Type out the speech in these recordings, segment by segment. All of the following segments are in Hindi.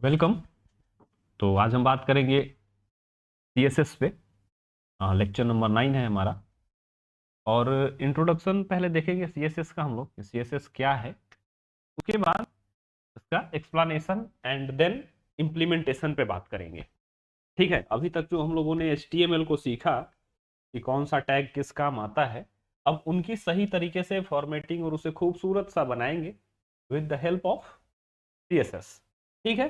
वेलकम। तो आज हम बात करेंगे सीएसएस पे। लेक्चर नंबर 9 है हमारा। और इंट्रोडक्शन पहले देखेंगे सीएसएस का हम लोग, सीएसएस क्या है। उसके बाद इसका एक्सप्लेनेशन एंड देन इम्प्लीमेंटेशन पे बात करेंगे। ठीक है, अभी तक जो हम लोगों ने एचटीएमएल को सीखा कि कौन सा टैग किस काम आता है, अब उनकी सही तरीके से फॉर्मेटिंग और उसे खूबसूरत सा बनाएंगे with the help of CSS. ठीक है,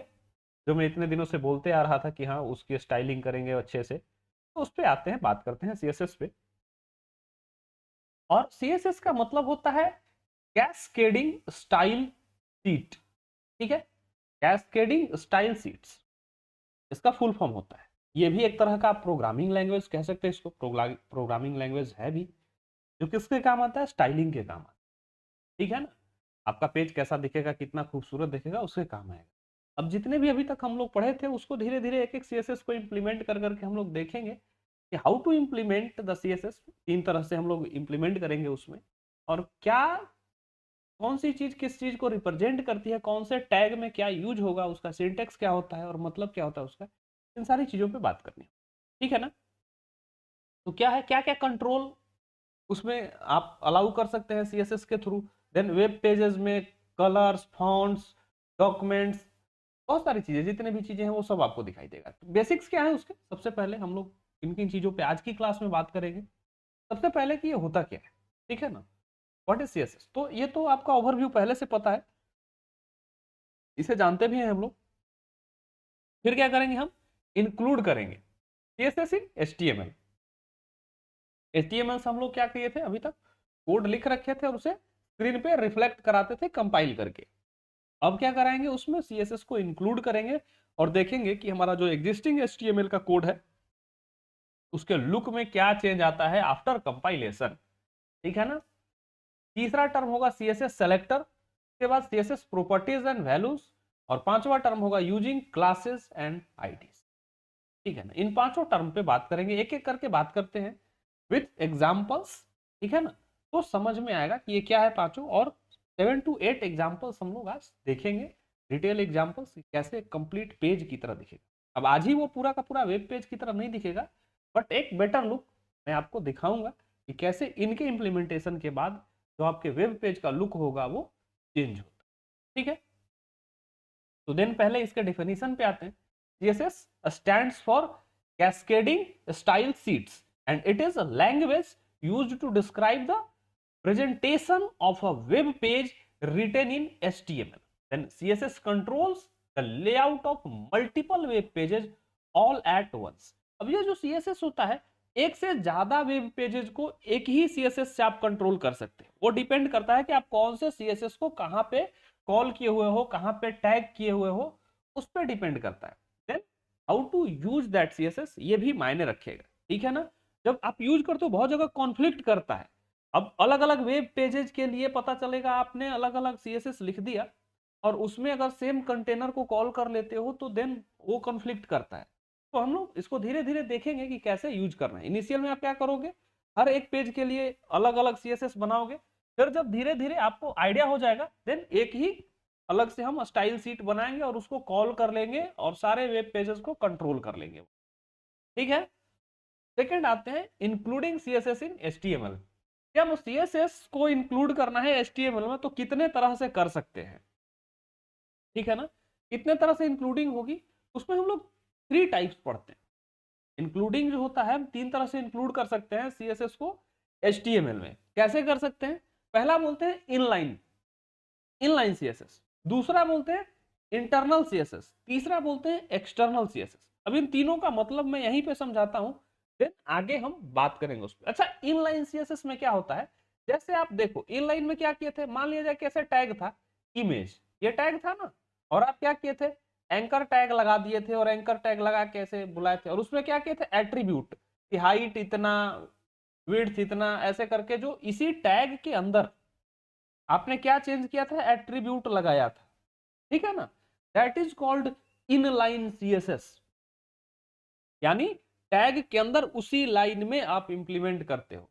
जो मैं इतने दिनों से बोलते आ रहा था कि हाँ उसकी स्टाइलिंग करेंगे अच्छे से, तो उस पे आते हैं, बात करते हैं सीएसएस पे। और सीएसएस का मतलब होता है कैस्केडिंग स्टाइल सीट। ठीक है, कैस्केडिंग स्टाइल सीट्स इसका फुल फॉर्म होता है। ये भी एक तरह का प्रोग्रामिंग लैंग्वेज कह सकते हैं इसको, प्रोग्रामिंग लैंग्वेज है भी, जो किसके काम आता है, स्टाइलिंग के काम आता है। ठीक है ना, आपका पेज कैसा दिखेगा, कितना खूबसूरत दिखेगा, उसके काम आएगा। अब जितने भी अभी तक हम लोग पढ़े थे उसको धीरे धीरे एक एक सीएसएस को इम्प्लीमेंट कर करके हम लोग देखेंगे कि how to implement the CSS. 3 तरह से हम लोग इम्प्लीमेंट करेंगे उसमें, और क्या कौन सी चीज किस चीज को रिप्रेजेंट करती है, कौन से टैग में क्या यूज होगा, उसका सिंटेक्स क्या होता है और मतलब क्या होता है उसका, इन सारी चीजों पे बात करनी है। ठीक है ना, तो क्या है, क्या क्या कंट्रोल उसमें आप अलाउ कर सकते हैं सीएसएस के थ्रू। देन वेब पेजेस में कलर्स, फॉन्ट्स, डॉक्यूमेंट्स, बहुत सारी चीजें, जितने भी चीजें हैं वो सब आपको दिखाई देगा। तो बेसिक्स क्या है उसके, सबसे पहले हम लोग किन किन चीजों पे आज की क्लास में बात करेंगे। सबसे पहले कि ये होता क्या है। ठीक है ना, व्हाट इज सीएसएस। तो ये तो आपका ओवरव्यू पहले से पता है, इसे जानते भी हैं हम लोग। फिर क्या करेंगे, हम इंक्लूड करेंगे सीएसएस इन एचटीएमएल। एचटीएमएल से हम लोग क्या किए थे, अभी तक कोड लिख रखे थे और उसे स्क्रीन पे रिफ्लेक्ट कराते थे कंपाइल करके। अब क्या कराएंगे, उसमें सीएसएस को इंक्लूड करेंगे और देखेंगे कि हमारा जो एग्जिस्टिंग एचटीएमएल का कोड है उसके लुक में क्या चेंज आता है आफ्टर कंपाइलेशन। ठीक है ना। तीसरा टर्म होगा सीएसएस सेलेक्टर, उसके बाद सीएसएस प्रॉपर्टीज एंड वैल्यूज, और पांचवा टर्म होगा यूजिंग क्लासेस एंड आईडीज। ठीक है ना, इन पांचों टर्म पे बात करेंगे, एक एक करके बात करते हैं विथ एग्जांपल्स। ठीक है ना, तो समझ में आएगा कि ये क्या है पांचों। और 7 to 8 एग्जांपल्स हम लोग आज देखेंगे, डिटेल एग्जांपल्स, कैसे कंप्लीट पेज की तरह दिखेगा। अब आज ही वो पूरा का पूरा वेब पेज की तरह नहीं दिखेगा, बट एक बेटर लुक मैं आपको दिखाऊंगा कि कैसे इनके इंप्लीमेंटेशन के बाद जो आपके वेब पेज का लुक होगा वो चेंज होगा। ठीक है, तो देन पहले इसके डेफिनेशन पे आते हैं। CSS stands for Cascading Style Sheets and it is a language used to describe the presentation of a web page written in HTML. Then CSS controls the layout of multiple web pages all at once. अब ये जो CSS होता है, एक से ज्यादा वेब पेजेस को एक ही CSS से आप कंट्रोल कर सकते हैं। वो डिपेंड करता है कि आप कौन से CSS को कहां पे कॉल किए हुए हो, कहां पे टैग किए हुए हो, उस पर डिपेंड करता है। Then how to use that CSS, ये भी मायने रखेगा। ठीक है ना, जब आप यूज करते हो बहुत जगह कॉन्फ्लिक्ट करता है। अब अलग अलग वेब पेजेस के लिए पता चलेगा आपने अलग अलग सीएसएस लिख दिया, और उसमें अगर सेम कंटेनर को कॉल कर लेते हो तो देन वो कॉन्फ्लिक्ट करता है। तो हम लोग इसको धीरे धीरे देखेंगे कि कैसे यूज करना है। इनिशियल में आप क्या करोगे, हर एक पेज के लिए अलग अलग सीएसएस बनाओगे। फिर जब धीरे धीरे आपको आइडिया हो जाएगा, देन एक ही अलग से हम स्टाइल सीट बनाएंगे और उसको कॉल कर लेंगे और सारे वेब पेजेस को कंट्रोल कर लेंगे। ठीक है, सेकंड आते हैं इंक्लूडिंग सीएसएस इन एचटीएमएल। क्या हम सीएसएस को इंक्लूड करना है एचटीएमएल में, तो कितने तरह से कर सकते हैं। ठीक है ना, कितने तरह से इंक्लूडिंग होगी, उसमें हम लोग 3 टाइप्स पढ़ते हैं। इंक्लूडिंग जो होता है, हम 3 तरह से इंक्लूड कर सकते हैं सीएसएस को एचटीएमएल में। कैसे कर सकते हैं, पहला बोलते हैं इनलाइन, इनलाइन सीएसएस। दूसरा बोलते हैं इंटरनल सीएसएस। तीसरा बोलते हैं एक्सटर्नल सीएसएस। अब इन तीनों का मतलब मैं यहीं पे समझाता हूं, देन आगे हम बात करेंगे उस पर। अच्छा, इनलाइन सीएसएस में क्या होता है, जैसे आप देखो इनलाइन में क्या किए थे, मान लिया जाए कैसे टैग था, इमेज, ये टैग था ना, और आप क्या किए थे, एंकर टैग लगा दिए थे, और एंकर टैग लगा कैसे बुलाए थे, और उसमें क्या किए थे, एट्रीब्यूट कि हाइट इतना, विड्थ इतना, ऐसे करके जो इसी टैग के अंदर आपने क्या चेंज किया था, एट्रीब्यूट लगाया था। ठीक है ना, that is called inline CSS. यानी टैग के अंदर उसी लाइन में आप इंप्लीमेंट करते हो।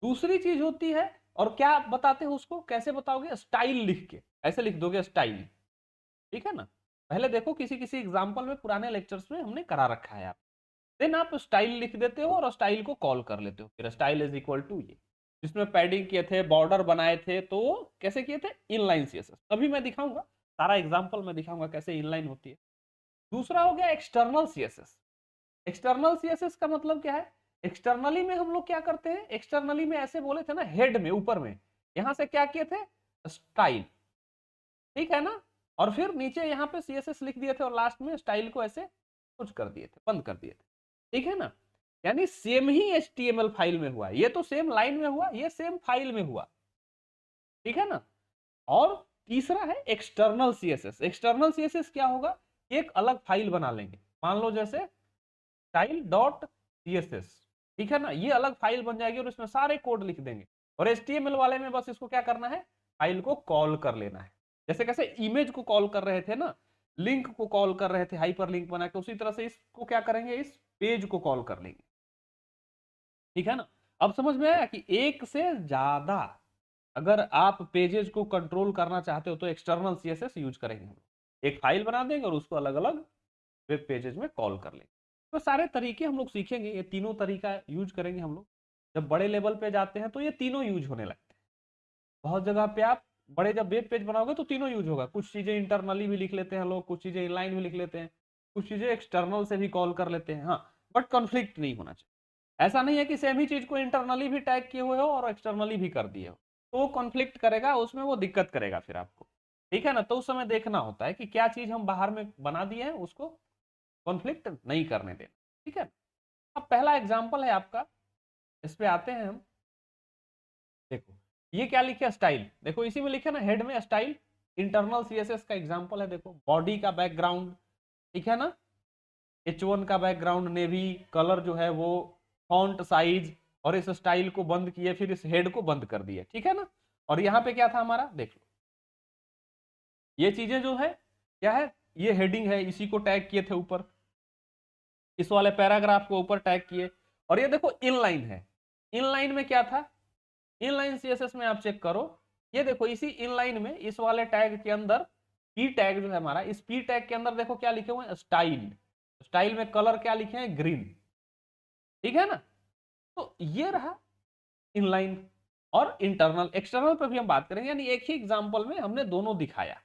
दूसरी चीज होती है, और क्या आप बताते हो उसको, कैसे बताओगे, स्टाइल लिख के, ऐसे लिख दोगे स्टाइल। ठीक है ना, पहले देखो किसी किसी एग्जाम्पल में पुराने लेक्चर्स में हमने करा रखा है। आप देन आप स्टाइल लिख देते हो और स्टाइल को कॉल कर लेते हो, फिर स्टाइल इज इक्वल टू ये, जिसमें पैडिंग किए थे, बॉर्डर बनाए थे, तो वो कैसे किए थे, इनलाइन सीएसएस। अभी मैं दिखाऊंगा सारा एग्जांपल में दिखाऊंगा कैसे इनलाइन होती है। दूसरा हो गया एक्सटर्नल सीएसएस। एक्सटर्नल सीएसएस का मतलब क्या है, एक्सटर्नली में हम लोग क्या करते हैं, एक्सटर्नली में ऐसे बोले थे ना, हेड में ऊपर में यहां से क्या किए थे, स्टाइल, ठीक है ना, और फिर नीचे यहाँ पे सीएसएस लिख दिए थे और लास्ट में स्टाइल को ऐसे कुछ कर दिए थे, बंद कर दिए थे, ठीक है ना। यानी सेम ही एचटीएमएल फाइल में हुआ, ये तो सेम लाइन में हुआ, ये सेम फाइल में हुआ, ठीक है ना। और तीसरा है एक्सटर्नल सीएसएस। एक्सटर्नल सीएसएस क्या होगा, एक अलग फाइल बना लेंगे, मान लो जैसे स्टाइल डॉट सीएसएस, ठीक है ना, ये अलग फाइल बन जाएगी और इसमें सारे कोड लिख देंगे। और एचटीएमएल वाले में बस इसको क्या करना है, फाइल को कॉल कर लेना है। जैसे कैसे इमेज को कॉल कर रहे थे ना, लिंक को कॉल कर रहे थे हाइपर लिंक बना के, उसी तरह से इसको क्या करेंगे, इस पेज को कॉल कर लेंगे, ठीक है ना। अब समझ में आया कि एक से ज्यादा अगर आप पेजेस को कंट्रोल करना चाहते हो तो एक्सटर्नल सीएसएस यूज करेंगे हम लोग। एक फाइल बना देंगे और उसको अलग अलग वेब पेजेस में कॉल कर लेंगे। तो सारे तरीके हम लोग सीखेंगे, ये तीनों तरीका यूज करेंगे हम लोग। जब बड़े लेवल पे जाते हैं तो ये तीनों यूज होने लगते हैं। बहुत जगह पे आप बड़े जब वेब पेज बनाओगे तो तीनों यूज होगा, कुछ चीजें इंटरनली भी लिख लेते हैं लोग, कुछ चीजें इनलाइन भी लिख लेते हैं, कुछ चीजें एक्सटर्नल से भी कॉल कर लेते हैं, हाँ, बट कॉन्फ्लिक्ट नहीं होना चाहिए। ऐसा नहीं है कि सेम ही चीज को इंटरनली भी टैग किए हुए हो और एक्सटर्नली भी कर दिए हो, तो वो कॉन्फ्लिक्ट करेगा, उसमें वो दिक्कत करेगा फिर आपको, ठीक है ना। तो उस समय देखना होता है कि क्या चीज हम बाहर में बना दिए हैं, उसको कॉन्फ्लिक्ट नहीं करने देना, ठीक है। अब पहला एग्जाम्पल है आपका, इस पे आते हैं हम। देखो ये क्या लिखे, स्टाइल, देखो इसी में लिखे ना हेड में स्टाइल, इंटरनल सीएसएस का एग्जांपल है। देखो बॉडी का बैकग्राउंड, ठीक है ना, H1 का बैकग्राउंड नेवी कलर जो है वो, फॉन्ट साइज, और इस स्टाइल को बंद किए, फिर इस हेड को बंद कर दिए, ठीक है ना। और यहाँ पे क्या था हमारा, देख लो ये चीजें जो है क्या है, ये हेडिंग है, इसी को टैग किए थे ऊपर, इस वाले पैराग्राफ को ऊपर टैग किए। और ये देखो इनलाइन है, इनलाइन में क्या था, इनलाइन सीएसएस में आप चेक करो, ये देखो इसी इनलाइन में इस वाले टैग के अंदर पी टैग जो है हमारा, इस पी टैग के अंदर देखो क्या लिखे हुए हैं, स्टाइल, स्टाइल में कलर क्या लिखे हैं, ग्रीन, ठीक है ना। तो ये रहा इनलाइन। और इंटरनल एक्सटर्नल पर भी हम बात करेंगे, यानी एक ही एग्जांपल में हमने दोनों दिखाया।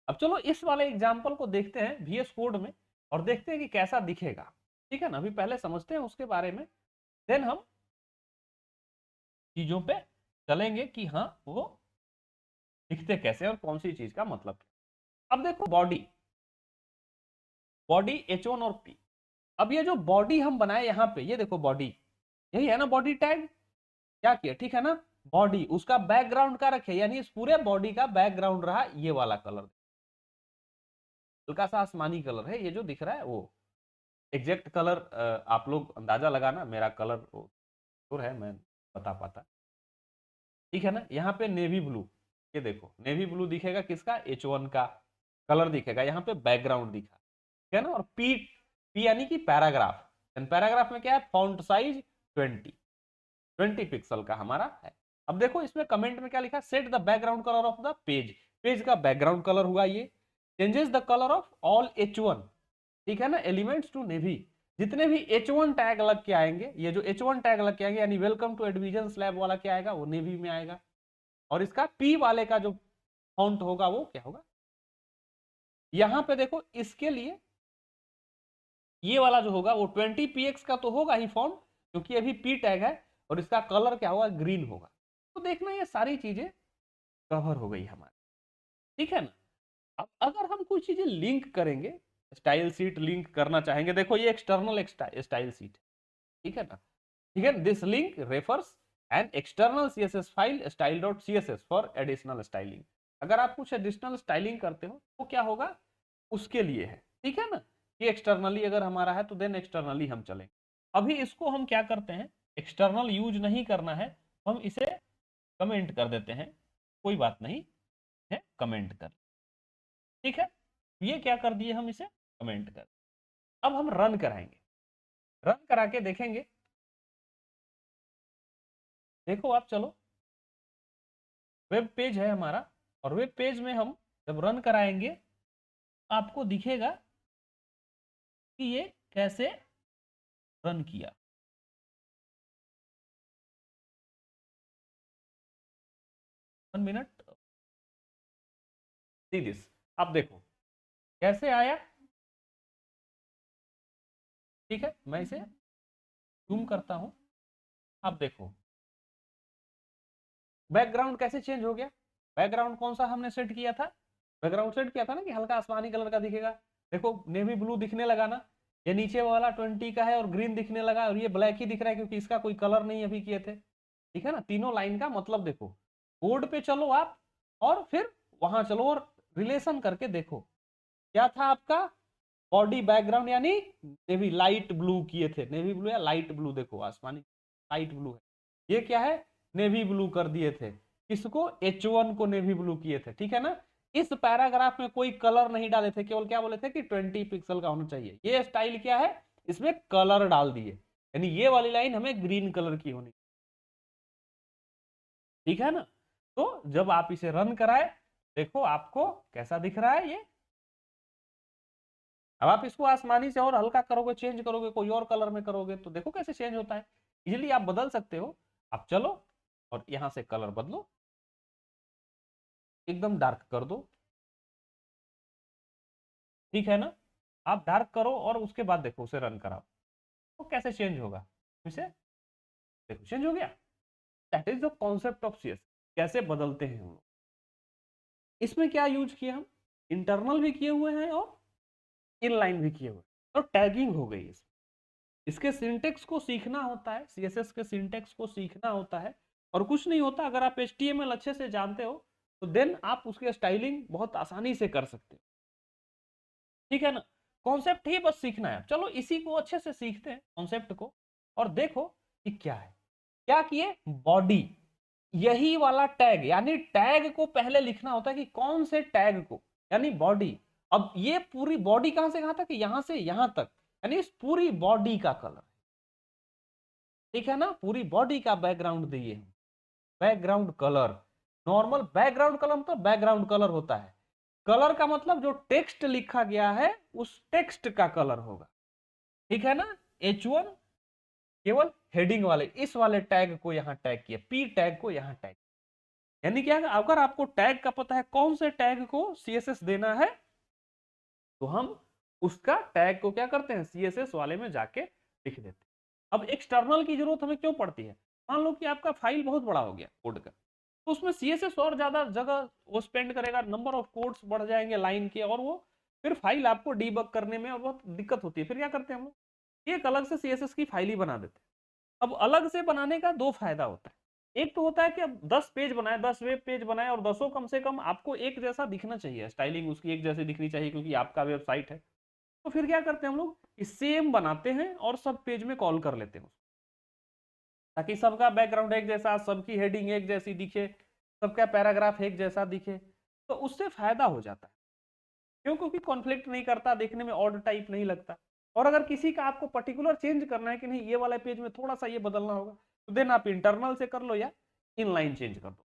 अब चलो इस वाले एग्जांपल को देखते हैं VS कोड में और देखते हैं कि कैसा दिखेगा, ठीक है ना। अभी पहले समझते हैं उसके बारे में, देन हम चीजों पे चलेंगे कि हाँ वो दिखते कैसे और कौन सी चीज का मतलब क्या। अब देखो बॉडी, बॉडी H1 और P। अब ये जो बॉडी हम बनाए यहाँ पे, ये देखो बॉडी, यही है ना बॉडी टैग, क्या किया, ठीक है ना। बॉडी उसका बैकग्राउंड का रखे, यानी इस पूरे बॉडी का बैकग्राउंड रहा ये वाला कलर, हल्का सा आसमानी कलर है ये जो दिख रहा है वो। एग्जैक्ट कलर आप लोग अंदाजा लगाना, मेरा कलर तो है, मैं बता पाता, ठीक है ना। यहाँ पे नेवी ब्लू, ये देखो नेवी ब्लू दिखेगा, किसका, H1 का कलर दिखेगा, यहाँ पे बैकग्राउंड दिखा, ठीक है ना। और पी, पी यानी कि पैराग्राफ, पैराग्राफ में क्या है, फॉन्ट साइज 20 पिक्सल का हमारा है। अब देखो इसमें कमेंट में क्या लिखा, set the background colour of the page, page का बैकग्राउंड कलर हुआ ये, changes the colour of all H1, ठीक है ना, एलिमेंट्स टू नेवी, जितने भी H1 टैग लग के आएंगे, ये जो H1 टैग लग के आएंगे, यानी वेलकम टू एडविजन स्लैब वाला क्या आएगा, वो नेवी में आएगा। और इसका P वाले का जो फॉन्ट होगा वो क्या होगा, यहां पे देखो इसके लिए ये वाला जो होगा वो 20px का तो होगा ही फॉन्ट, क्योंकि अभी P टैग है, और इसका कलर क्या होगा, ग्रीन होगा। तो देखना ये सारी चीजें कवर हो गई हमारी, ठीक है ना। अब अगर हम कुछ चीजें लिंक करेंगे, स्टाइल सीट लिंक करना चाहेंगे, देखो ये एक्सटर्नल स्टाइल सीट, ठीक है ना, ठीक है। This link refers an external CSS file style.css for additional styling. अगर आप कुछ एडिशनल स्टाइलिंग करते हो तो क्या होगा, उसके लिए है, ठीक है ना। ये एक्सटर्नली अगर हमारा है तो देन एक्सटर्नली हम चलेंगे। अभी इसको हम क्या करते हैं, एक्सटर्नल यूज नहीं करना है, हम इसे कमेंट कर देते हैं, कोई बात नहीं है, कमेंट कर, ठीक है। ये क्या कर दिए हम, इसे कमेंट कर। अब हम रन कराएंगे, रन करा के देखेंगे, देखो आप चलो, वेब पेज है हमारा, और वेब पेज में हम जब रन कराएंगे आपको दिखेगा कि ये कैसे रन किया। One minute, see this. आप देखो कैसे आया। ठीक है, मैं इसे जूम करता हूं। आप देखो बैकग्राउंड कैसे चेंज हो गया। बैकग्राउंड कौन सा हमने सेट किया था, बैकग्राउंड सेट किया था ना कि हल्का आसमानी कलर का दिखेगा। देखो नेवी ब्लू दिखने लगा ना, ये नीचे वाला 20 का है और ग्रीन दिखने लगा, और ये ब्लैक ही दिख रहा है क्योंकि इसका कोई कलर नहीं अभी किए थे। ठीक है ना, तीनों लाइन का मतलब देखो। कोड पे चलो आप और फिर वहां चलो और रिलेशन करके देखो क्या था आपका बॉडी बैकग्राउंड, यानी नेवी लाइट ब्लू किए थे, नेवी ब्लू या लाइट ब्लू, देखो आसमानी लाइट ब्लू है। ये क्या है, नेवी ब्लू कर दिए थे। किसको, H1 को नेवी ब्लू किए थे। ठीक है ना, इस पैराग्राफ में कोई कलर नहीं डाले थे, केवल क्या बोले थे कि 20 पिक्सल का होना चाहिए। ये स्टाइल क्या है, इसमें कलर डाल दिए, यानी ये वाली लाइन हमें ग्रीन कलर की होनी। ठीक है ना, तो जब आप इसे रन कराए देखो आपको कैसा दिख रहा है ये। अब आप इसको आसमानी से और हल्का करोगे, चेंज करोगे, कोई और कलर में करोगे तो देखो कैसे चेंज होता है। इजीली आप बदल सकते हो। आप चलो और यहां से कलर बदलो, एकदम डार्क कर दो। ठीक है ना, आप डार्क करो और उसके बाद देखो उसे रन कराओ तो कैसे चेंज होगा। इसे देखो चेंज हो गया। That is the concept of CS, कैसे बदलते हैं हम लोग। इसमें क्या यूज किया हम, इंटरनल भी किए हुए हैं और इनलाइन भी किए हुए हैं, तो टैगिंग हो गई इसमें। इसके सिंटेक्स को सीखना होता है, सीएसएस के सिंटेक्स को सीखना होता है, और कुछ नहीं होता। अगर आप एचटीएमएल अच्छे से जानते हो तो देन आप उसके स्टाइलिंग बहुत आसानी से कर सकते हो। ठीक है ना, कॉन्सेप्ट ही बस सीखना है। चलो इसी को अच्छे से सीखते हैं कॉन्सेप्ट को, और देखो कि क्या है। क्या किए, बॉडी, यही वाला टैग, यानी टैग को पहले लिखना होता है कि कौन से टैग को, यानी बॉडी। अब ये पूरी बॉडी कहां से कहां तक, यहां से यहां तक, यानी इस पूरी बॉडी का कलर। ठीक है ना, पूरी बॉडी का बैकग्राउंड दिए, background colour. Normal background colour मतलब बैकग्राउंड कलर होता है, कलर का मतलब जो टेक्स्ट लिखा गया है उस टेक्स्ट का कलर होगा। ठीक है ना, H1 केवल हेडिंग वाले इस वाले टैग को यहां टैग किया, P टैग को यहां टैग, यानी क्या, अगर आपको टैग का पता है कौन से टैग को सीएसएस देना है तो हम उसका टैग को क्या करते हैं, सीएसएस वाले में जाके लिख देते हैं। अब एक्सटर्नल की जरूरत हमें क्यों पड़ती है, मान लो कि आपका फाइल बहुत बड़ा हो गया कोड का, तो उसमें सीएसएस और ज्यादा जगह वो स्पेंड करेगा, नंबर ऑफ कोड्स बढ़ जाएंगे लाइन के, और वो फिर फाइल आपको डीबग करने में और बहुत दिक्कत होती है। फिर क्या करते हैं हम लोग, एक अलग से सीएसएस की फाइल ही बना देते हैं। अब अलग से बनाने का दो फायदा होता है। एक तो होता है कि अब 10 पेज बनाए, 10 वेब पेज बनाए, और 10 कम से कम आपको एक जैसा दिखना चाहिए, स्टाइलिंग उसकी एक जैसी दिखनी चाहिए क्योंकि आपका वेबसाइट है। तो फिर क्या करते हैं हम लोग, सेम बनाते हैं और सब पेज में कॉल कर लेते हैं, ताकि सबका बैकग्राउंड एक जैसा, सबकी हेडिंग एक जैसी दिखे, सबका पैराग्राफ एक जैसा दिखे, तो उससे फायदा हो जाता है। क्यों, क्योंकि कॉन्फ्लिक्ट नहीं करता, देखने में ऑड टाइप नहीं लगता। और अगर किसी का आपको पर्टिकुलर चेंज करना है कि नहीं ये वाला पेज में थोड़ा सा ये बदलना होगा, तो देन आप इंटरनल से कर लो या इनलाइन चेंज कर दो।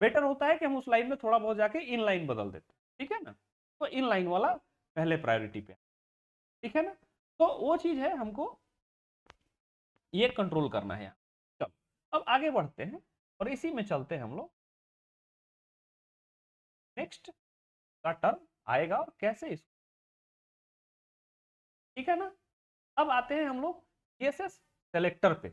बेटर होता है कि हम उस लाइन में थोड़ा बहुत जाके इनलाइन बदल देते हैं। ठीक है ना, तो इनलाइन वाला पहले प्रायोरिटी पे। ठीक है ना, तो वो चीज है, हमको ये कंट्रोल करना है यहाँ। चलो अब आगे बढ़ते हैं और इसी में चलते हैं हम लोग, नेक्स्ट का टर्म आएगा और कैसे इसको। ठीक है ना, अब आते हैं हम लोग सीएसएस सेलेक्टर पे।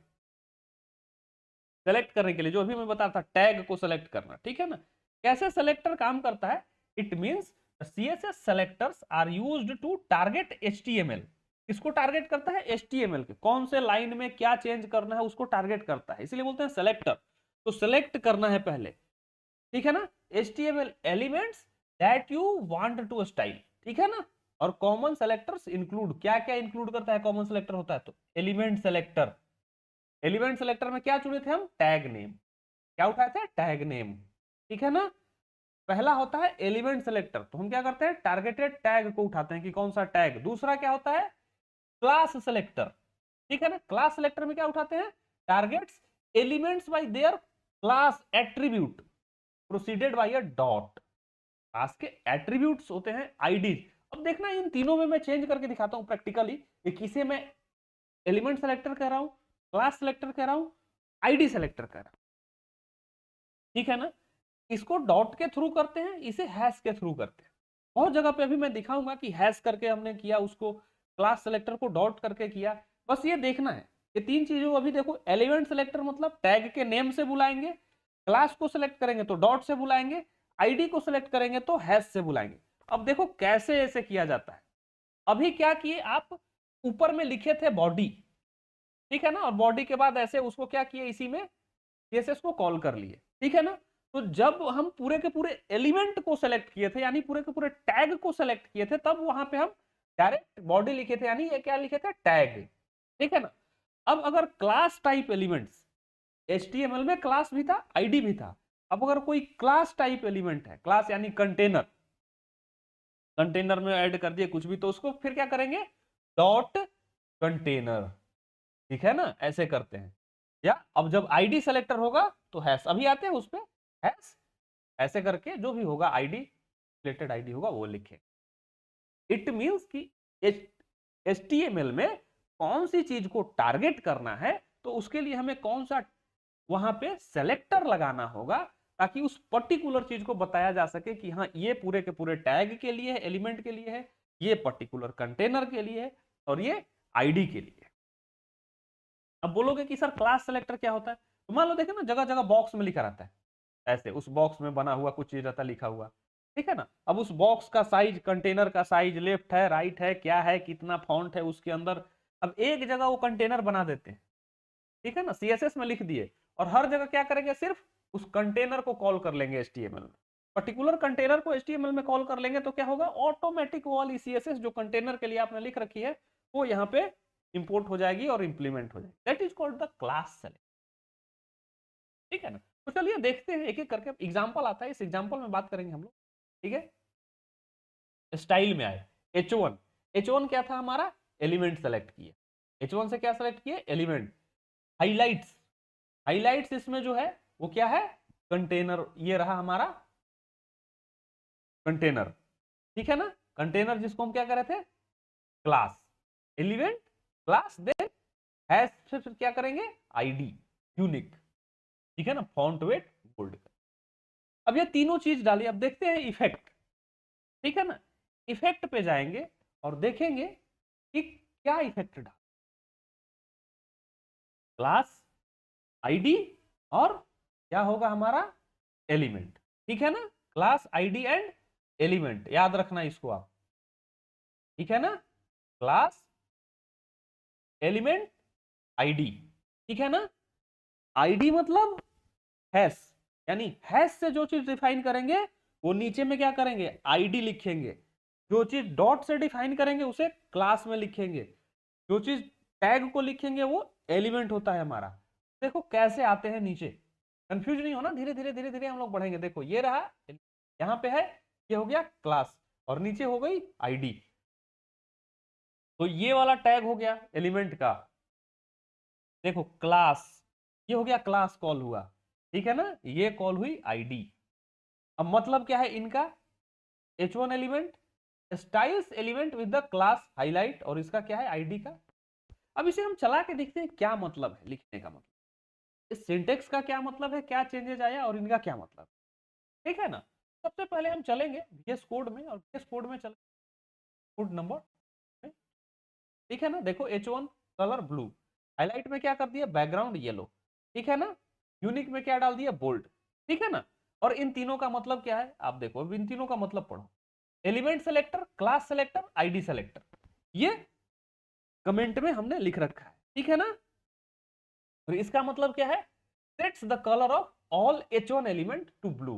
सेलेक्ट करने के लिए जो अभी मैं बता था टैग को सेलेक्ट करना। ठीक है ना, कैसे सेलेक्टर काम करता है, it means CSS selectors are used to target HTML. किसको टारगेट करता है, एचटीएमएल के, कौन से लाइन में क्या चेंज करना है उसको टारगेट करता है, इसलिए बोलते हैं सेलेक्टर। तो सेलेक्ट करना है पहले। ठीक है ना, HTML elements that you want to style. ठीक है ना, और कॉमन सेलेक्टर्स इंक्लूड, क्या क्या इंक्लूड करता है कॉमन सेलेक्टर होता है तो एलिमेंट सेलेक्टर। एलिमेंट सेलेक्टर में क्या चुने थे हम, टैग नेम, क्या उठाए थे, टैग नेम। ठीक है ना, पहला होता है एलिमेंट सेलेक्टर, तो हम क्या करते हैं टारगेटेड टैग को उठाते हैं कि कौन सा टैग। दूसरा क्या होता है, क्लास सेलेक्टर। ठीक है ना, क्लास सेलेक्टर में क्या उठाते हैं, targets elements by their class attribute proceeded by a dot. Class के एट्रीब्यूट्स होते हैं आईडी। अब अब देखना इन तीनों में मैं चेंज करके दिखाता हूं प्रैक्टिकली कि किसे मैं एलिमेंट सेलेक्टर कह रहा हूं, क्लास सेलेक्टर कह रहा हूं, आईडी सेलेक्टर कह रहा हूं। ठीक है ना, इसको डॉट के थ्रू करते हैं, इसे हैश के थ्रू करते हैं। बहुत जगह पे अभी मैं दिखाऊंगा कि हैश करके हमने किया, उसको क्लास सेलेक्टर को डॉट करके किया। बस ये देखना है ये तीन चीजों। अभी देखो एलिमेंट सेलेक्टर मतलब टैग के नेम से बुलाएंगे, क्लास को सिलेक्ट करेंगे तो डॉट से बुलाएंगे, आईडी को सिलेक्ट करेंगे तो हैश से बुलाएंगे। अब देखो कैसे ऐसे किया जाता है। अभी क्या किए आप, ऊपर में लिखे थे बॉडी, ठीक है ना, और बॉडी के बाद ऐसे उसको क्या किए, इसी में सीएसएस को कॉल कर लिए। ठीक है ना, तो जब हम पूरे के पूरे एलिमेंट को सेलेक्ट किए थे, यानी पूरे के पूरे टैग को सेलेक्ट किए थे, तब वहां पे हम डायरेक्ट बॉडी लिखे थे, यानी ये क्या लिखे थे, टैग। ठीक है ना, अब अगर क्लास टाइप एलिमेंट्स, एचटीएमएल में क्लास भी था, आईडी भी था। अब अगर कोई क्लास टाइप एलिमेंट है, क्लास यानी कंटेनर, कंटेनर में ऐड कर दिए कुछ भी, तो उसको फिर क्या करेंगे, डॉट कंटेनर। ठीक है ना, ऐसे करते हैं। या अब जब आईडी सेलेक्टर होगा तो हैश, अभी आते हैं उस पे, हैश ऐसे करके जो भी होगा आईडी, रिलेटेड आईडी होगा वो लिखे। इट मींस कि एचटीएमएल में कौन सी चीज को टारगेट करना है, तो उसके लिए हमें कौन सा वहां पे सेलेक्टर लगाना होगा, ताकि उस पर्टिकुलर चीज को बताया जा सके कि हाँ ये पूरे के पूरे टैग के लिए है, एलिमेंट के लिए है, ये पर्टिकुलर कंटेनर के लिए है, और ये आईडी के लिए है। अब बोलोगे कि सर क्लास सेलेक्टर क्या होता है, तो मान लो देखे ना जगह जगह बॉक्स में लिखा रहता है, ऐसे उस बॉक्स में बना हुआ कुछ चीज रहता लिखा हुआ। ठीक है ना, अब उस बॉक्स का साइज, कंटेनर का साइज लेफ्ट है, राइट है, क्या है, कितना फॉन्ट है उसके अंदर, अब एक जगह वो कंटेनर बना देते हैं। ठीक है ना, सीएसएस में लिख दिए, और हर जगह क्या करेंगे, सिर्फ उस कंटेनर को कॉल कर लेंगे एचटीएमएल में, पर्टिकुलर कंटेनर को एचटीएमएल में कॉल कर लेंगे, तो क्या होगा, ऑटोमेटिक वो वाली सीएसएस जो कंटेनर के लिए आपने लिख रखी है, वो यहाँ पे इंपोर्ट हो जाएगी और इंप्लीमेंट हो जाएगी। That is called the class select. ठीक है ना, तो चलिए देखते हैं एक एक करके, एग्जाम्पल आता है, इस एग्जाम्पल में बात करेंगे हम लोग। ठीक है, स्टाइल में आए, H1, H1 क्या था हमारा, एलिमेंट सेलेक्ट किए, H1 से क्या सेलेक्ट किए, एलिमेंट। हाइलाइट्स, हाइलाइट्स इसमें जो है वो क्या है, कंटेनर, ये रहा हमारा कंटेनर। ठीक है ना, कंटेनर जिसको हम क्या कर रहे थे, class, element, class, then hash, फिर क्या करेंगे, आईडी, यूनिक। ठीक है ना, फॉन्ट वेट बोल्ड। अब ये तीनों चीज डाली, अब देखते हैं इफेक्ट। ठीक है ना, इफेक्ट पे जाएंगे और देखेंगे कि क्या इफेक्ट डाल, क्लास, आईडी, और क्या होगा हमारा, एलिमेंट। ठीक है ना, क्लास, आईडी एंड एलिमेंट, याद रखना इसको आप। ठीक है ना, क्लास, एलिमेंट, आईडी। ठीक है ना, आईडी मतलब हैश, यानी हैश से जो चीज डिफाइन करेंगे वो नीचे में क्या करेंगे, आईडी लिखेंगे। जो चीज डॉट से डिफाइन करेंगे उसे क्लास में लिखेंगे, जो चीज टैग को लिखेंगे वो एलिमेंट होता है हमारा। देखो कैसे आते हैं नीचे, कंफ्यूज नहीं होना, धीरे धीरे धीरे धीरे हम लोग बढ़ेंगे। देखो ये रहा, यहाँ पे है, ये हो गया क्लास, और नीचे हो गई आईडी, तो ये वाला टैग हो गया एलिमेंट का। देखो क्लास, ये हो गया क्लास कॉल हुआ। ठीक है ना, ये कॉल हुई आईडी। अब मतलब क्या है इनका, H1 element, styles element with the class highlight, और इसका क्या है, आईडी का। अब इसे हम चला के देखते हैं क्या मतलब है लिखने का, मतलब इस सिंटेक्स का क्या मतलब है, क्या चेंजेस आया, और इनका क्या मतलब। ठीक है ना, सबसे पहले हम चलेंगे VS कोड में, और VS कोड में चलेंगे कोड नंबर। ठीक है ना, देखो H1 कलर ब्लू, हाईलाइट में क्या कर दिया, बैकग्राउंड येलो। ठीक है ना, यूनिक में क्या डाल दिया, बोल्ड। ठीक है ना, और इन तीनों का मतलब क्या है, आप देखो इन तीनों का मतलब पढ़ो, element selector, class selector, ID selector, ये कमेंट में हमने लिख रखा है। ठीक है ना, और इसका मतलब क्या है, sets the colour of all H1 element to blue,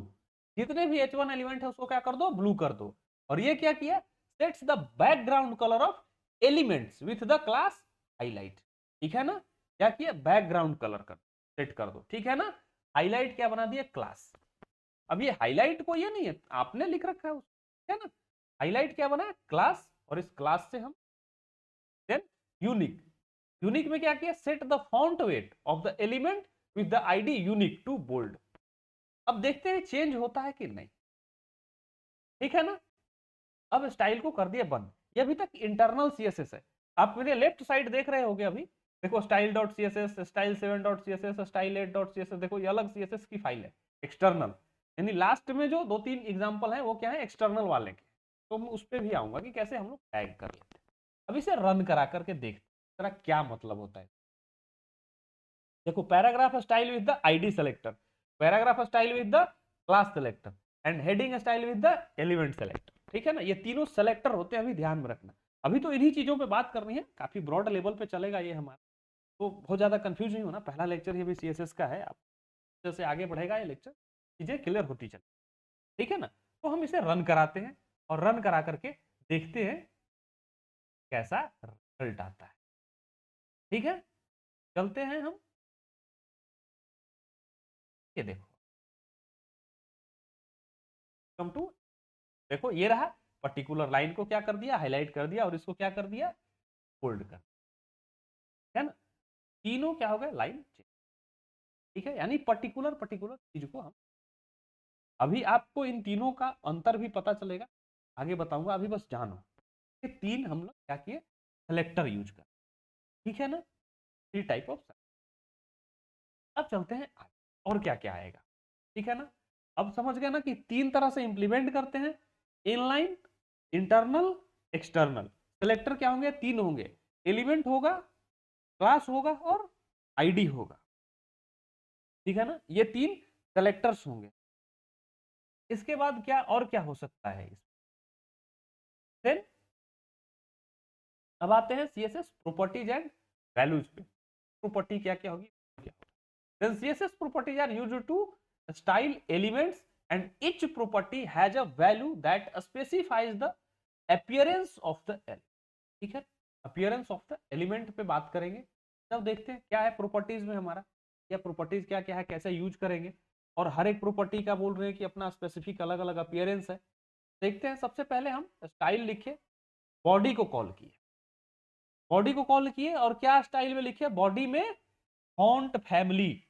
जितने भी H1 एलिमेंट है उसको क्या कर दो, ब्लू कर दो। और ये क्या किया, sets the background colour of elements with the class highlight. ठीक है ना, क्या किया, बैकग्राउंड कलर कर सेट कर दो। ठीक है ना, हाईलाइट क्या बना दिया, क्लास। अब ये हाईलाइट को ये नहीं है, आपने लिख रखा है है ना, हाईलाइट क्या बना, क्लास, और इस क्लास से हम देन यूनिक, यूनिक में क्या किया, set the font weight of the element with the ID unique to bold. अब देखते हैं चेंज होता है कि नहीं। ठीक है ना, अब स्टाइल को कर दिया बंद। ये अभी तक इंटरनल सीएसएस है। आप मेरे लेफ्ट साइड देख रहे होगे अभी, देखो style dot C S S, style 7 dot C S S, style 8 dot C S S, देखो ये अलग सीएसएस की फाइल है एक्सटर्नल। यानी लास्ट में जो 2-3 एग्जांपल है वो क्या है, एक्सटर्नल वाले के। तो मैं उस पर भी आऊंगा कि कैसे हम लोग टैग कर लेते हैं। अब इसे रन करा करके देखते हैं क्या मतलब होता है। देखो paragraph style with the ID selector, paragraph style with the class selector, and heading style with the element selector. ठीक है ना, ये तीनों सेलेक्टर होते हैं, अभी ध्यान में रखना। अभी तो इन्हीं चीजों पे बात करनी है, काफी ब्रॉड लेवल पे चलेगा ये हमारा, तो बहुत ज्यादा कंफ्यूज नहीं होना। पहला लेक्चर ये भी सीएसएस का है, आप जैसे आगे बढ़ेगा ये लेक्चर चीजें क्लियर होती चले। ठीक है ना, तो हम इसे रन कराते हैं और रन करा करके देखते हैं कैसा रिजल्ट आता है। ठीक है, चलते हैं हम, ये देखो कम टू, देखो ये रहा पर्टिकुलर लाइन को क्या कर दिया, हाईलाइट कर दिया, और इसको क्या कर दिया, बोल्ड कर, है ना, तीनों क्या हो गए, लाइन चेंज। ठीक है, यानी पर्टिकुलर पर्टिकुलर चीज को हम, अभी आपको इन तीनों का अंतर भी पता चलेगा, आगे बताऊंगा, अभी बस जानो ये तीन हम लोग क्या किए, सेलेक्टर यूज कर। ठीक है ना, थ्री टाइप ऑफ। अब चलते हैं आगे, और क्या क्या आएगा। ठीक है ना, अब समझ गए ना कि तीन तरह से इंप्लीमेंट करते हैं, इनलाइन, इंटरनल, एक्सटर्नल। सेलेक्टर क्या होंगे, तीन होंगे, एलिमेंट होगा, क्लास होगा और आईडी होगा। ठीक है ना, ये तीन सेलेक्टर्स होंगे। इसके बाद क्या और क्या हो सकता है देन, अब आते हैं सीएसएस प्रॉपर्टीज एंड वैल्यूज पे। प्रॉपर्टी क्या क्या होगी, क्या then css properties are used to style elements and each property has a value that specifies the appearance of the element। ठीक है, appearance of the element पे बात करेंगे। तब देखते हैं क्या है प्रॉपर्टीज में हमारा, या प्रॉपर्टीज क्या क्या है, कैसे यूज करेंगे, और हर एक प्रॉपर्टी का बोल रहे हैं कि अपना स्पेसिफिक अलग अलग अपीयरेंस है। देखते हैं, सबसे पहले हम स्टाइल लिखे, बॉडी को कॉल किए, बॉडी को कॉल किए और क्या स्टाइल में लिखे, बॉडी में फॉन्ट फैमिली।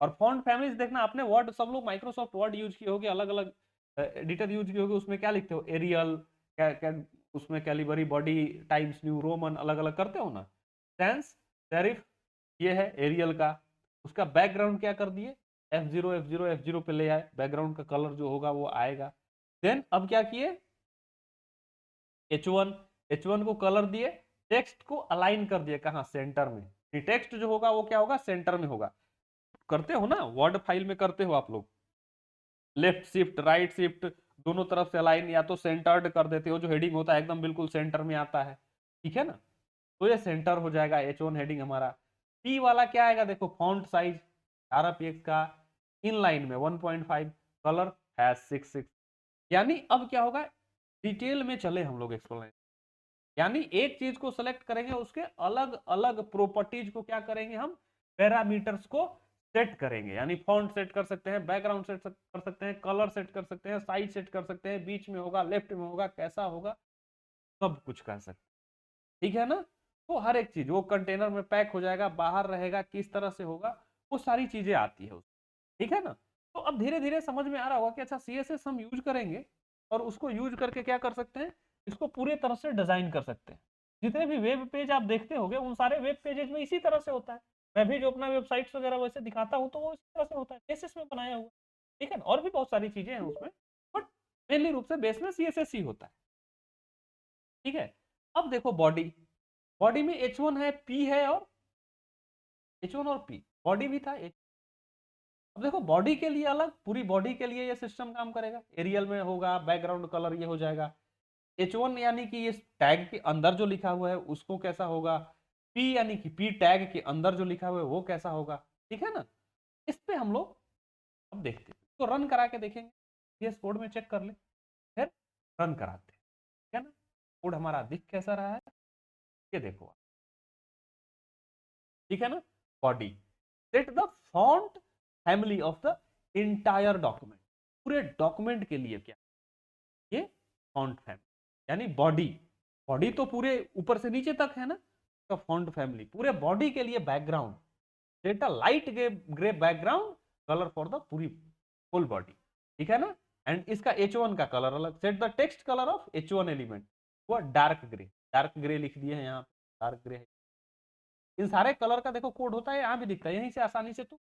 और फॉन्ट फैमिलीज देखना आपने, वर्ड सब लोग माइक्रोसॉफ्ट वर्ड यूज किए होगे, अलग अलग एडिटर यूज किए होगे, उसमें क्या लिखते हो, एरियल, क्या क्या उसमें Calibri, body, times new Roman अलग अलग करते हो ना, सेंस सेरिफ, ये है एरियल का। उसका बैकग्राउंड क्या कर दिए, F0 F0 F0 पे ले आए, बैकग्राउंड का कलर जो होगा वो आएगा। देन अब क्या किए, H1, H1 को कलर दिए, टेक्स्ट को अलाइन कर दिए, कहा, सेंटर में। टेक्स्ट जो होगा वो क्या होगा, सेंटर में होगा। करते हो ना, वर्ड फाइल में करते हो आप लोग, लेफ्ट शिफ्ट राइट शिफ्ट दोनों तरफ से अलाइन, या तो सेंटर्ड कर देते हो, जो हेडिंग होता है एकदम बिल्कुल सेंटर में आता है। ठीक है ना, तो ये सेंटर हो जाएगा H1 हेडिंग हमारा। P वाला क्या आएगा, देखो फॉन्ट साइज 18 px का, इन लाइन में 1.5, कलर है 6 यानी अब क्या होगा, डिटेल में चले हम लोग एक्सप्लेन, यानी एक चीज को सेलेक्ट करेंगे, उसके अलग अलग प्रॉपर्टीज को क्या करेंगे हम, पैरामीटर्स को सेट करेंगे। यानी फॉन्ट सेट कर सकते हैं, बैकग्राउंड सेट कर सकते हैं, कलर सेट कर सकते हैं, साइज सेट कर सकते हैं, बीच में होगा, लेफ्ट में होगा, कैसा होगा, सब कुछ कर सकते हैं। ठीक है ना, तो हर एक चीज वो कंटेनर में पैक हो जाएगा, बाहर रहेगा, किस तरह से होगा, वो सारी चीजें आती है। ठीक है ना, तो अब धीरे धीरे समझ में आ रहा होगा कि अच्छा सीएसएस हम यूज करेंगे, और उसको यूज करके क्या कर सकते हैं, इसको पूरे तरह से डिजाइन कर सकते हैं। जितने भी वेब पेज आप देखते होंगे, उन सारे वेब पेजेज में इसी तरह से होता है। मैं भी जो अपना वेबसाइट्स वगैरह वैसे दिखाता हूँ, तो वो इसी तरह से होता है, सीएसएस में बनाया हुआ। ठीक है ना, और भी बहुत सारी चीजें हैं उसमें, बट मेनली रूप से बेस में सीएसएस ही होता है। ठीक है, अब देखो बॉडी, बॉडी में H1 है, P है, और H1 और P, बॉडी भी था। अब देखो बॉडी के लिए अलग, पूरी बॉडी के लिए ये सिस्टम काम करेगा, एरियल में होगा, बैकग्राउंड कलर ये हो जाएगा। H1 यानी कि ये टैग के अंदर जो लिखा हुआ है उसको कैसा होगा, P यानी कि P टैग के अंदर जो लिखा हुआ है वो कैसा होगा। ठीक है ना, इस पे हम लोग अब देखते हैं, तो रन करा के देखेंगे, ये कोड में चेक कर ले, फिर रन कराते हैं। ठीक है ना, कोड हमारा दिख कैसा रहा है, ये देखो। ठीक है ना, body, set the font family of the entire document, पूरे डॉक्यूमेंट के लिए क्या, ये फॉन्ट फैमिली यानी बॉडी, बॉडी तो पूरे ऊपर से नीचे तक है ना, तो फॉन्ट फैमिली पूरे बॉडी के लिए background, set a light grey background colour for the पूरी फुल बॉडी। ठीक है ना, एंड इसका H1 का कलर अलग। Set the text colour of H1 element, वो डार्क ग्रे लिख दिए हैं यहाँ पे, डार्क ग्रे। इन सारे कलर का देखो कोड होता है, यहाँ भी दिखता है, यहीं से आसानी से तो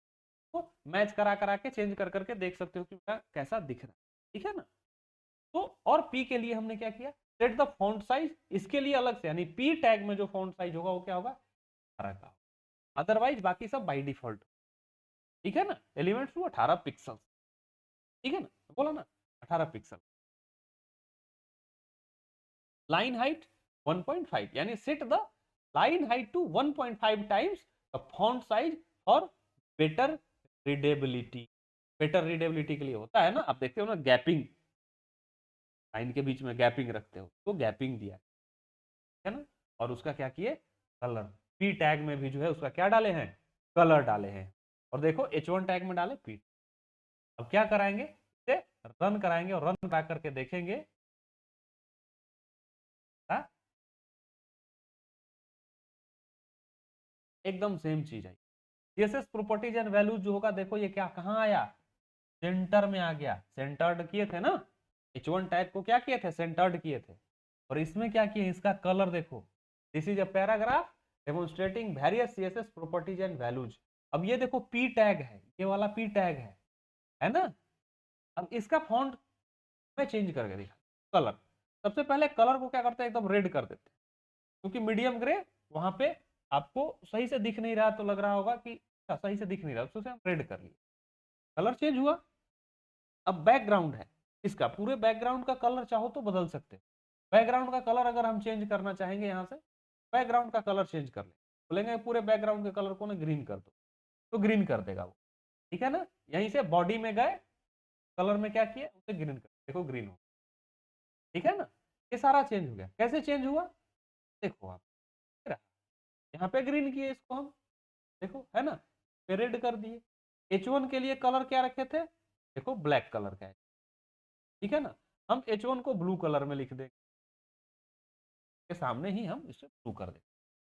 मैच करा करा के चेंज कर करके देख सकते हो कि कैसा दिख रहा है, ठीक है ना। तो और पी के लिए हमने क्या किया, सेट द फॉन्ट साइज, इसके लिए अलग से, यानी पी टैग में जो फॉन्ट साइज होगा वो क्या होगा, 18 का। अदरवाइज बाकी सब बाई डिफॉल्ट, ठीक है ना। एलिमेंट्स वो 18 पिक्सल, ठीक है ना, बोला ना 18 पिक्सल। लाइन हाइट 1.5, यानी set the line height to 1.5 times the font size for better readability. Better readability के लिए होता है ना, आप देखते हो ना गैपिंग, लाइन के बीच में गैपिंग रखते हो, तो गैपिंग दिया है ना। और उसका क्या किए, कलर, पी टैग में भी जो है उसका क्या डाले हैं, कलर डाले हैं। और देखो H1 टैग में डाले पी। अब क्या कराएंगे, इसे रन कराएंगे और रन करा करके देखेंगे, हा? एकदम सेम चीज है। सीएसएस प्रॉपर्टीज एंड वैल्यूज जो होगा, देखो ये क्या कहां आया, सेंटर में आ गया। सेंटर्ड किए थे ना, H1 टैग को क्या किए थे, सेंटर्ड किए थे। और इसमें क्या किए, इसका कलर देखो, this is a paragraph demonstrating various CSS properties and values. अब ये देखो पी टैग है, ये वाला पी टैग है ना। अब इसका फॉन्ट में चेंज करके दिखा, कलर। सबसे पहले कलर को क्या करते हैं, एकदम रेड कर देते हैं, क्योंकि मीडियम ग्रे वहां पे आपको सही से दिख नहीं रहा, तो लग रहा होगा कि सही से दिख नहीं रहा, उससे हम रेड कर लिए, कलर चेंज हुआ। अब बैकग्राउंड है, इसका पूरे बैकग्राउंड का कलर चाहो तो बदल सकते हैं। बैकग्राउंड का कलर अगर हम चेंज करना चाहेंगे, यहाँ से बैकग्राउंड का कलर चेंज कर ले, बोलेंगे पूरे बैकग्राउंड के कलर को ना ग्रीन कर दो, तो ग्रीन कर देगा वो, ठीक है ना। यहीं से बॉडी में गए, कलर में क्या किया, उसे ग्रीन कर, देखो ग्रीन हो, ठीक है ना। ये सारा चेंज हो गया, कैसे चेंज हुआ, देखो आप, यहाँ पे ग्रीन किए इसको हम, देखो है ना, रेड कर दिए। H1 के लिए कलर क्या रखे थे, देखो ब्लैक कलर का है, ठीक है ना। हम H1 को ब्लू कलर में लिख देंगे, के सामने ही हम इसे ब्लू कर देंगे।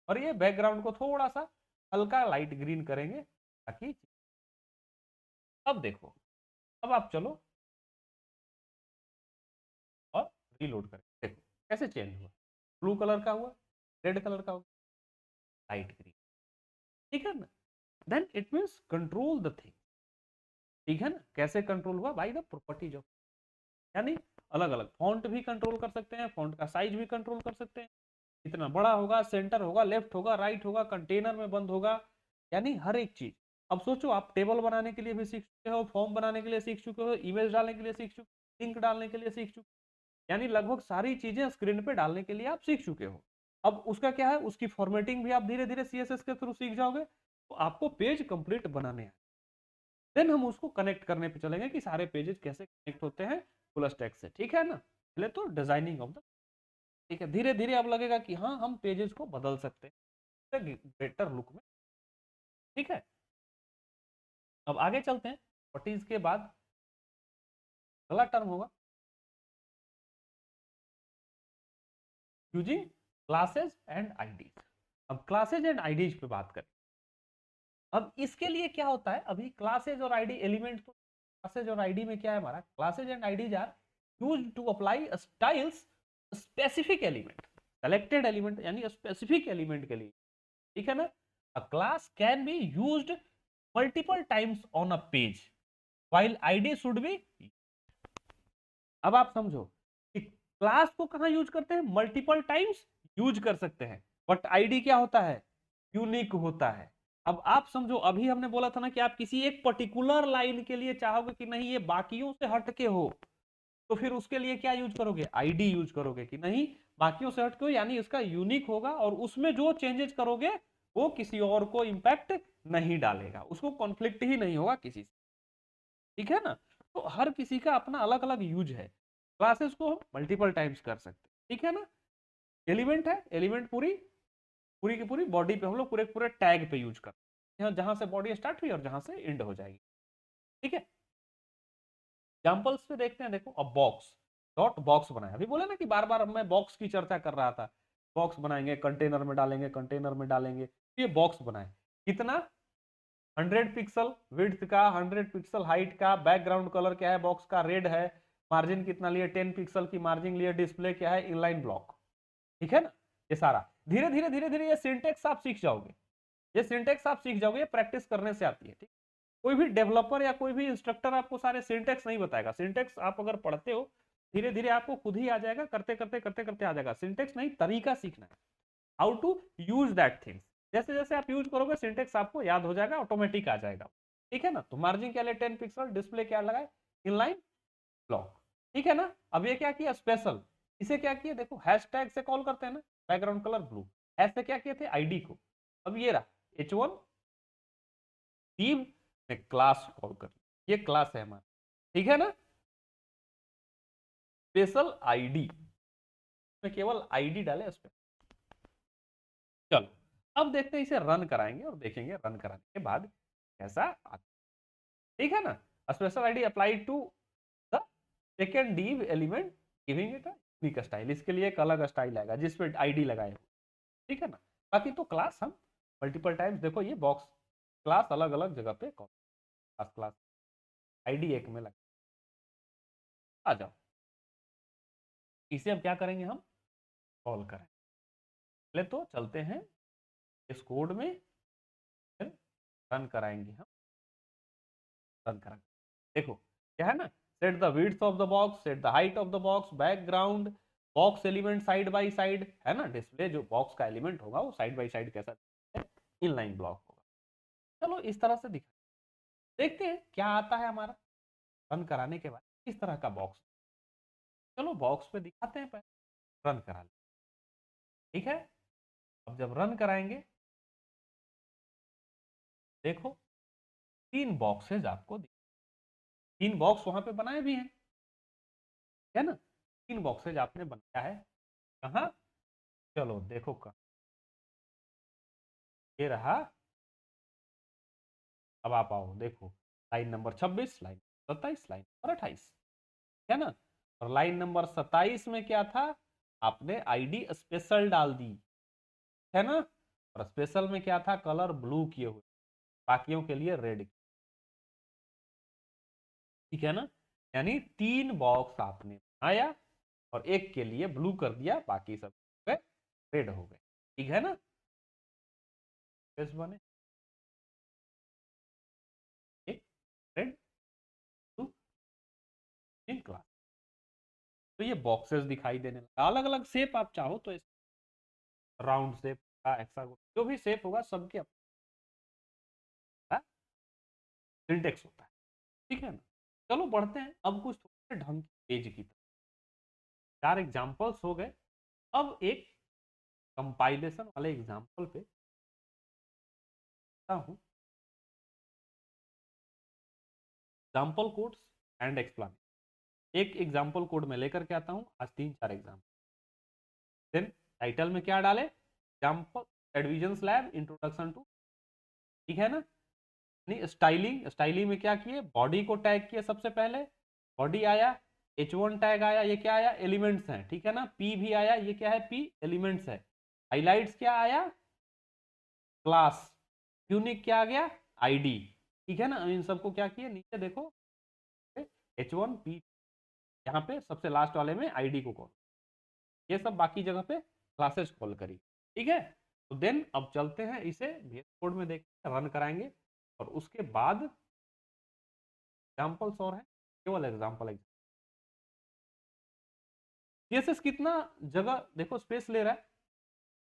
और ये बैकग्राउंड को थोड़ा सा हल्का लाइट ग्रीन करेंगे, ताकि, अब देखो, अब आप चलो और रीलोड करें, देखो कैसे चेंज हुआ, ब्लू कलर का हुआ, रेड कलर का हुआ, लाइट ग्रीन, ठीक है ना। Then it means control the thing, ठीक है ना। कैसे कंट्रोल हुआ, बाय द प्रॉपर्टीज ऑफ, यानी अलग अलग फॉन्ट भी कंट्रोल कर सकते हैं, फॉन्ट का साइज भी कंट्रोल कर सकते हैं, इतना बड़ा होगा, सेंटर होगा, लेफ्ट होगा, राइट होगा, कंटेनर में बंद होगा, यानी हर एक चीज। अब सोचो, आप टेबल बनाने के लिए भी सीख चुके हो, फॉर्म बनाने के लिए सीख चुके हो, इमेज डालने के लिए सीख चुके हो, लिंक डालने के लिए सीख चुके हो, यानी लगभग सारी चीजें स्क्रीन पे डालने के लिए आप सीख चुके हो। अब उसका क्या है, उसकी फॉर्मेटिंग भी आप धीरे धीरे सीएसएस के थ्रू सीख जाओगे, तो आपको पेज कंप्लीट बनाने हैं। देन हम उसको कनेक्ट करने पे चलेंगे कि सारे पेजेस कैसे कनेक्ट होते हैं फुल स्टैक से, ठीक है ना। पहले तो डिजाइनिंग ऑफ द, ठीक है, धीरे धीरे अब लगेगा कि हाँ हम पेजेस को बदल सकते हैं बेटर लुक में, ठीक है। अब आगे चलते हैं, प्रॉपर्टीज के बाद अगला टर्म होगा यूजिंग क्लासेज एंड आईडीज। अब क्लासेज एंड आईडीज पे बात करें। अब इसके लिए क्या होता है, अभी क्लासेज और आईडी एलिमेंट, तो क्लासेज और आईडी में क्या है हमारा, classes and IDs are used to apply styles specific element, selected element यानी स्पेसिफिक एलिमेंट के लिए, ठीक है ना। A class can be used multiple times on a page while ID should be, अब आप समझो कि क्लास को कहां यूज करते हैं, मल्टीपल टाइम्स यूज कर सकते हैं, बट आईडी क्या होता है, यूनिक होता है। अब आप समझो, अभी हमने बोला था ना कि आप किसी एक पर्टिकुलर लाइन के लिए चाहोगे कि नहीं ये बाकियों से हटके हो, तो फिर उसके लिए क्या यूज करोगे, आईडी यूज करोगे कि नहीं बाकियों से हटके हो, यानी इसका यूनिक होगा और उसमें जो चेंजेस करोगे वो किसी और को इंपैक्ट नहीं डालेगा, उसको कॉन्फ्लिक्ट ही नहीं होगा किसी से, ठीक है ना। तो हर किसी का अपना अलग अलग यूज है, क्लासेस को हम मल्टीपल टाइम्स कर सकते हैं, ठीक है ना। एलिमेंट है, एलिमेंट पूरी पूरी की पूरी बॉडी पे हम लोग पूरे पूरे टैग पे यूज करते हैं, जहां से बॉडी स्टार्ट हुई और जहां से एंड हो जाएगी, ठीक है। एग्जाम्पल्स पे देखते हैं, देखो अब बॉक्स, डॉट बॉक्स बनाया, अभी बोले ना कि बार बार मैं बॉक्स की चर्चा कर रहा था, बॉक्स बनाएंगे, कंटेनर में डालेंगे, कंटेनर में डालेंगे, ये बॉक्स बनाए, कितना 100 पिक्सल विड्थ का, 100 पिक्सल हाइट का, बैकग्राउंड कलर क्या है बॉक्स का, रेड है, मार्जिन कितना लिए, 10 पिक्सल की मार्जिन लिए, डिस्प्ले क्या है, इनलाइन ब्लॉक, ठीक है ना। ये सारा धीरे धीरे धीरे धीरे ये सिंटेक्स आप सीख जाओगे, ये सिंटेक्स आप सीख जाओगे, ये प्रैक्टिस करने से आती है, ठीक। कोई भी डेवलपर या कोई भी इंस्ट्रक्टर आपको सारे सिंटेक्स नहीं बताएगा, सिंटेक्स आप अगर पढ़ते हो धीरे धीरे आपको खुद ही आ जाएगा, करते करते करते करते आ जाएगा। सिंटेक्स नहीं, तरीका सीखना है, how to use that things. जैसे जैसे आप यूज करोगे सिंटेक्स आपको याद हो जाएगा, ऑटोमेटिक आ जाएगा, ठीक है ना। तो मार्जिन क्या ले 10 पिक्सल, डिस्प्ले क्या लगाए, इनलाइन ब्लॉक, ठीक है ना। अब ये क्या किया, स्पेशल, इसे क्या किया, देखो हैशटैग से कॉल करते हैं ना, बैकग्राउंड कलर ब्लू, ऐसे क्या किए थे, आईडी को। अब ये रहा h1 div ने क्लास कॉल कर, ये क्लास है हमारा, ठीक है ना। स्पेशल आईडी में केवल आईडी डाले उस पर। चलो अब देखते हैं, इसे रन कराएंगे और देखेंगे रन कराने के बाद कैसा आता, ठीक है ना। Special ID apply to the second div element giving it unique style, इसके लिए एक अलग स्टाइल आएगा जिसपे आईडी लगाए, ठीक है ना। बाकी तो क्लास हम मल्टीपल टाइम्स, देखो ये बॉक्स क्लास अलग अलग जगह पे क्लास क्लास आईडी एक में लगा, आ जाओ इसे अब क्या करेंगे, हम कॉल करें। पहले तो चलते हैं इस कोड में, फिर रन कराएंगे हम, रन कराएंगे। देखो क्या है ना, set the width of the box, set the height of the box, background, box element side by side, है ना। डिस्प्ले जो बॉक्स का एलिमेंट होगा वो साइड बाय साइड कैसा है, इनलाइन ब्लॉक होगा। चलो इस तरह से दिखा, देखते हैं क्या आता है हमारा रन कराने के बाद, किस तरह का बॉक्स। चलो बॉक्स पे दिखाते हैं, पहले रन करा ले, ठीक है। अब जब रन कराएंगे, देखो 3 बॉक्सेज आपको 3 बॉक्स वहां पे बनाए भी हैं, है ना। 3 बॉक्सेज आपने बनाया है, कहा, चलो देखो कहा, ये रहा। अब आप आओ देखो, line number 26, line 27, line number 28, है ना। और लाइन नंबर 27 में क्या था, आपने आईडी स्पेशल डाल दी, है ना। और स्पेशल में क्या था, कलर ब्लू किए हुए, बाकियों के लिए रेड, ठीक है ना। यानी 3 बॉक्स आपने बनाया और एक के लिए ब्लू कर दिया, बाकी सब रेड हो गए, ठीक है ना। बने एक रेड ब्लू इन क्लास, तो ये बॉक्सेस दिखाई देने लगा, अलग अलग शेप आप चाहो तो राउंड शेप का, हेक्सागोन, जो भी शेप होगा सबके अपना सिंटेक्स होता है, ठीक है ना। चलो बढ़ते हैं अब कुछ थोड़े ढंग की पेज की तरफ, 4 एग्जांपल्स हो गए। अब एक कंपाइलेशन वाले एग्जांपल पे हूं, एग्जांपल कोड्स एंड एक्सप्लेन, एक एग्जांपल कोड में लेकर के आता हूं आज 3-4 एग्जांपल। देन टाइटल में क्या डाले, एग्जांपल एडविजन लैब इंट्रोडक्शन टू, ठीक है ना। नहीं स्टाइलिंग, स्टाइलिंग में क्या किए, बॉडी को टैग किए सबसे पहले, बॉडी आया, h1 टैग आया, ये क्या आया, एलिमेंट्स हैं, ठीक है ना। p भी आया, ये क्या है, p एलिमेंट्स है। हाइलाइट्स क्या आया, क्लास, यूनिक क्या आ गया, आईडी, ठीक है ना। इन सबको क्या किए, नीचे देखो h1 p, यहाँ पे सबसे लास्ट वाले में आईडी को कॉल, ये सब बाकी जगह पे क्लासेस कॉल करी, ठीक है। तो देन अब चलते हैं इसे VS कोड में देख रन कराएंगे, और उसके बाद एग्जाम्पल्स और है, केवल एग्जाम्पल। सीएसएस कितना जगह देखो स्पेस ले रहा है,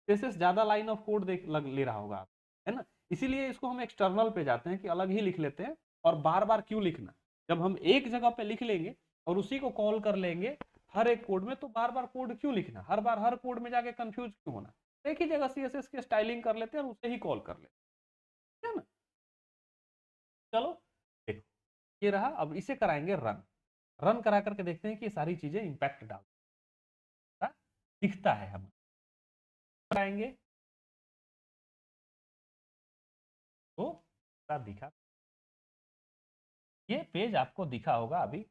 सीएसएस ज्यादा लाइन ऑफ कोड ले रहा होगा, है ना। इसीलिए इसको हम एक्सटर्नल पे जाते हैं कि अलग ही लिख लेते हैं, और बार बार क्यों लिखना, जब हम एक जगह पे लिख लेंगे और उसी को कॉल कर लेंगे हर एक कोड में, तो बार बार कोड क्यों लिखना, हर बार हर कोड में जाके कंफ्यूज क्यों होना। एक ही जगह सीएसएस की स्टाइलिंग कर लेते हैं और उसे ही कॉल कर लेते हैं, है ना। चलो देखो ये रहा, अब इसे कराएंगे रन, रन करा करके देखते हैं कि ये सारी चीजें इंपैक्ट डालता दिखता है, हम कराएंगे तो दिखा, ये पेज आपको दिखा होगा अभी,